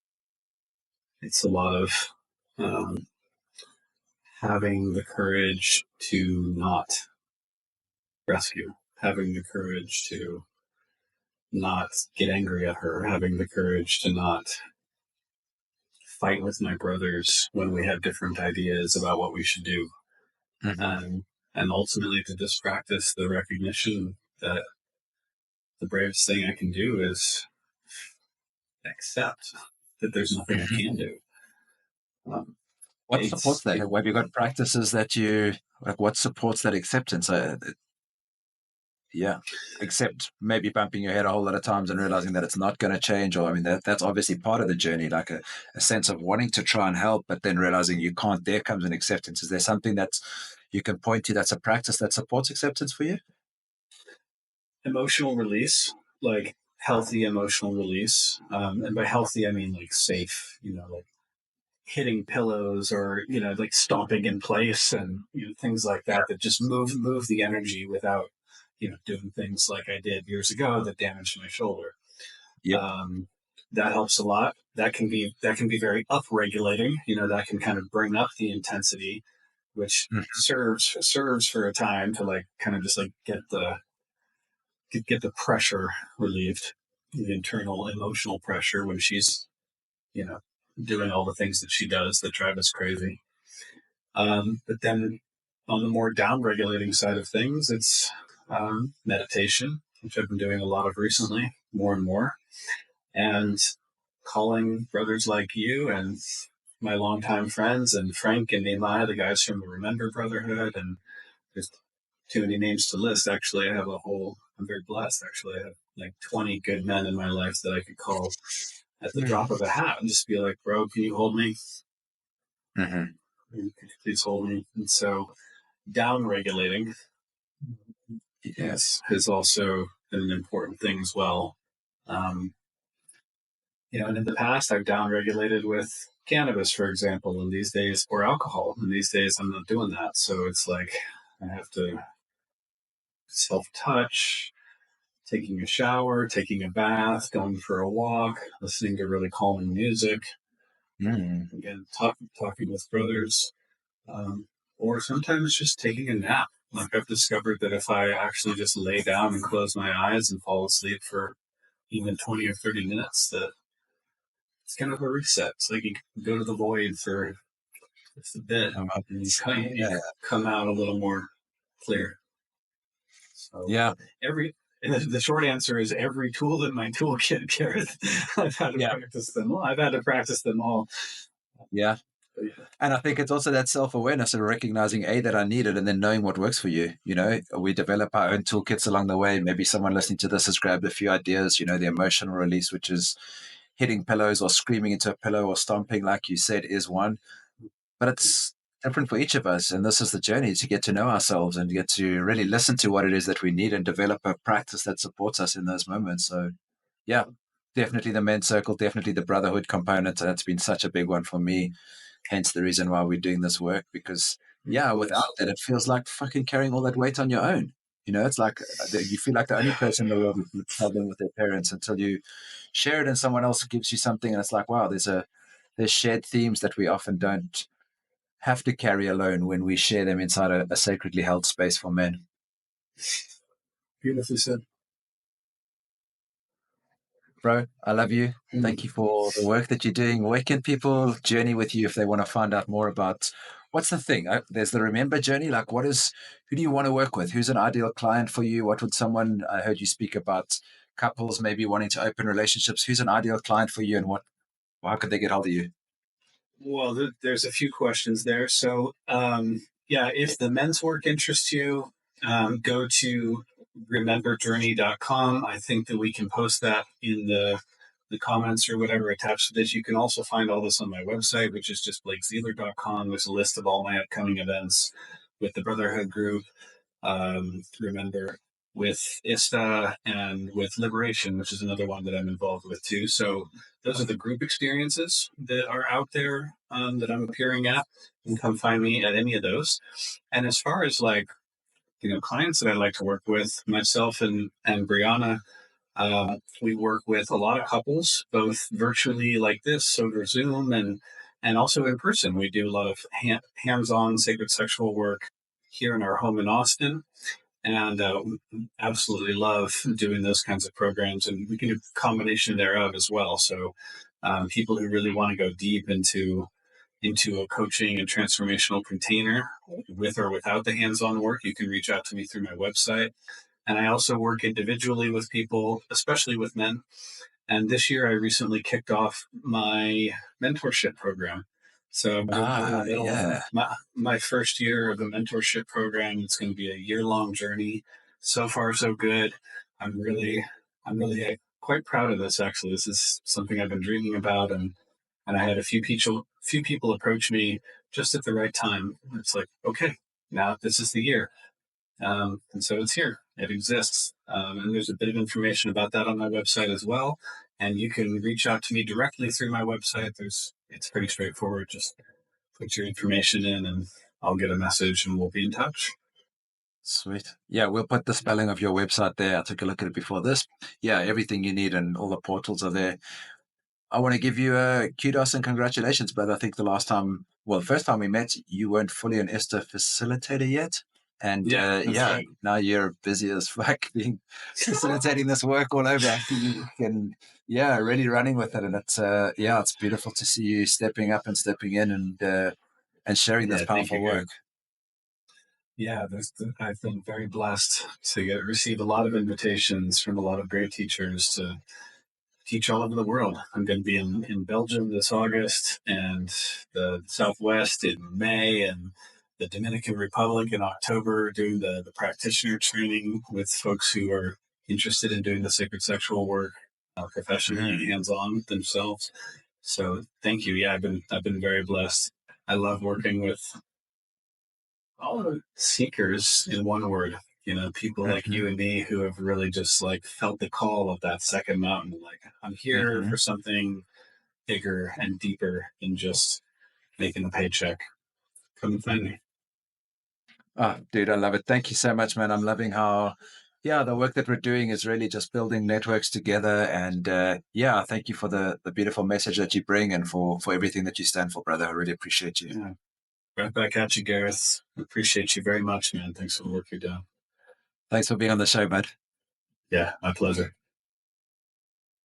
It's a lot of having the courage to not rescue, having the courage to not get angry at her, having the courage to not fight with my brothers when we have different ideas about what we should do. And ultimately to just practice the recognition that the bravest thing I can do is accept that there's nothing I can do. What supports that? Have you got practices that what supports that acceptance? Except maybe bumping your head a whole lot of times and realizing that it's not going to change. Or, that's obviously part of the journey, like a sense of wanting to try and help, but then realizing you can't. There comes an acceptance. Is there something that you can point to that's a practice that supports acceptance for you? Emotional release, like healthy emotional release. And by healthy, I mean like safe, like hitting pillows or, like stomping in place and, things like that just move the energy without, doing things like I did years ago that damaged my shoulder. Yep. That helps a lot. That can be very upregulating. That can kind of bring up the intensity, which serves for a time to like kind of just like get the pressure relieved, the internal emotional pressure when she's, doing all the things that she does that drive us crazy. But then On the more down-regulating side of things, it's meditation, which I've been doing a lot of recently, more and more, and calling brothers like you and my longtime friends and Frank and Nehemiah, the guys from the Remember Brotherhood, and there's too many names to list. Actually, I'm very blessed. Actually, I have like 20 good men in my life that I could call at the drop of a hat and just be like, bro, can you hold me? Mm-hmm. Could you please hold me? And so down regulating has also been an important thing as well. And in the past, I've down regulated with cannabis, for example, and these days, or alcohol. And these days, I'm not doing that. So it's like I have to self-touch, taking a shower, taking a bath, going for a walk, listening to really calming music, again, talking with brothers, or sometimes just taking a nap. Like I've discovered that if I actually just lay down and close my eyes and fall asleep for even 20 or 30 minutes, that it's kind of a reset. It's like you can go to the void for just a bit and you come out a little more clear. So the short answer is every tool in my toolkit, Gareth. I've had to practice them all. I've had to practice them all. Yeah. And I think it's also that self-awareness of recognizing that I need it and then knowing what works for you. You know, we develop our own toolkits along the way. Maybe someone listening to this has grabbed a few ideas, you know, the emotional release, which is hitting pillows or screaming into a pillow or stomping, like you said, is one. But it's different for each of us. And this is the journey to get to know ourselves and get to really listen to what it is that we need and develop a practice that supports us in those moments. So, yeah, definitely the men's circle, definitely the brotherhood component. That's been such a big one for me. Hence the reason why we're doing this work, because without that, it feels like fucking carrying all that weight on your own. You know, it's like you feel like the only person in the world who's struggling with their parents until you share it and someone else gives you something. And it's like, wow, there's shared themes that we often don't have to carry alone when we share them inside a sacredly held space for men. Beautifully said. Bro, I love you. Thank you for the work that you're doing. Where can people journey with you if they want to find out more about what's the thing? There's the Remember journey. Like, who do you want to work with? Who's an ideal client for you? What would I heard you speak about couples maybe wanting to open relationships. Who's an ideal client for you and how could they get hold of you? Well, there's a few questions there. So, if the men's work interests you, go to rememberjourney.com. I think that we can post that in the comments or whatever attached to this. You can also find all this on my website, which is just blakezealear.com. There's a list of all my upcoming events with the Brotherhood group. Remember, with ISTA and with Liberation, which is another one that I'm involved with too. So those are the group experiences that are out there that I'm appearing at. You can come find me at any of those. And as far as clients that I like to work with, myself and Brianna, we work with a lot of couples, both virtually like this over Zoom and also in person. We do a lot of hands-on sacred sexual work here in our home in Austin, and absolutely love doing those kinds of programs. And we can do a combination thereof as well. So people who really want to go deep into a coaching and transformational container with or without the hands-on work, you can reach out to me through my website. And I also work individually with people, especially with men. And this year I recently kicked off my mentorship program. So my first year of the mentorship program. It's going to be a year-long journey. So far, so good. I'm really quite proud of this. Actually, this is something I've been dreaming about, and I had a few people approach me just at the right time. It's like, okay, now this is the year. And so it's here. It exists. And there's a bit of information about that on my website as well. And you can reach out to me directly through my website. It's pretty straightforward. Just put your information in and I'll get a message and we'll be in touch. Sweet. Yeah, we'll put the spelling of your website there. I took a look at it before this. Yeah, everything you need and all the portals are there. I want to give you a kudos and congratulations, brother. I think the first time we met, you weren't fully an ISTA facilitator yet. And right. Now you're busy as fuck being facilitating this work all over. Really running with it. And it's beautiful to see you stepping up and stepping in and sharing this powerful work. Yeah, I've been very blessed to receive a lot of invitations from a lot of great teachers to teach all over the world. I'm going to be in Belgium this August, and the Southwest in May, and the Dominican Republic in October, doing the practitioner training with folks who are interested in doing the sacred sexual work professionally, hands-on themselves. So thank you. Yeah, I've been very blessed. I love working with all the seekers, in one word. People like you and me who have really just like felt the call of that second mountain. Like, I'm here for something bigger and deeper than just making a paycheck. Come and find me. Oh, dude, I love it. Thank you so much, man. I'm loving how, the work that we're doing is really just building networks together. And thank you for the beautiful message that you bring and for everything that you stand for, brother. I really appreciate you. Yeah. Right back at you, Gareth. Appreciate you very much, man. Thanks for the work you're doing. Thanks for being on the show, bud. Yeah, my pleasure.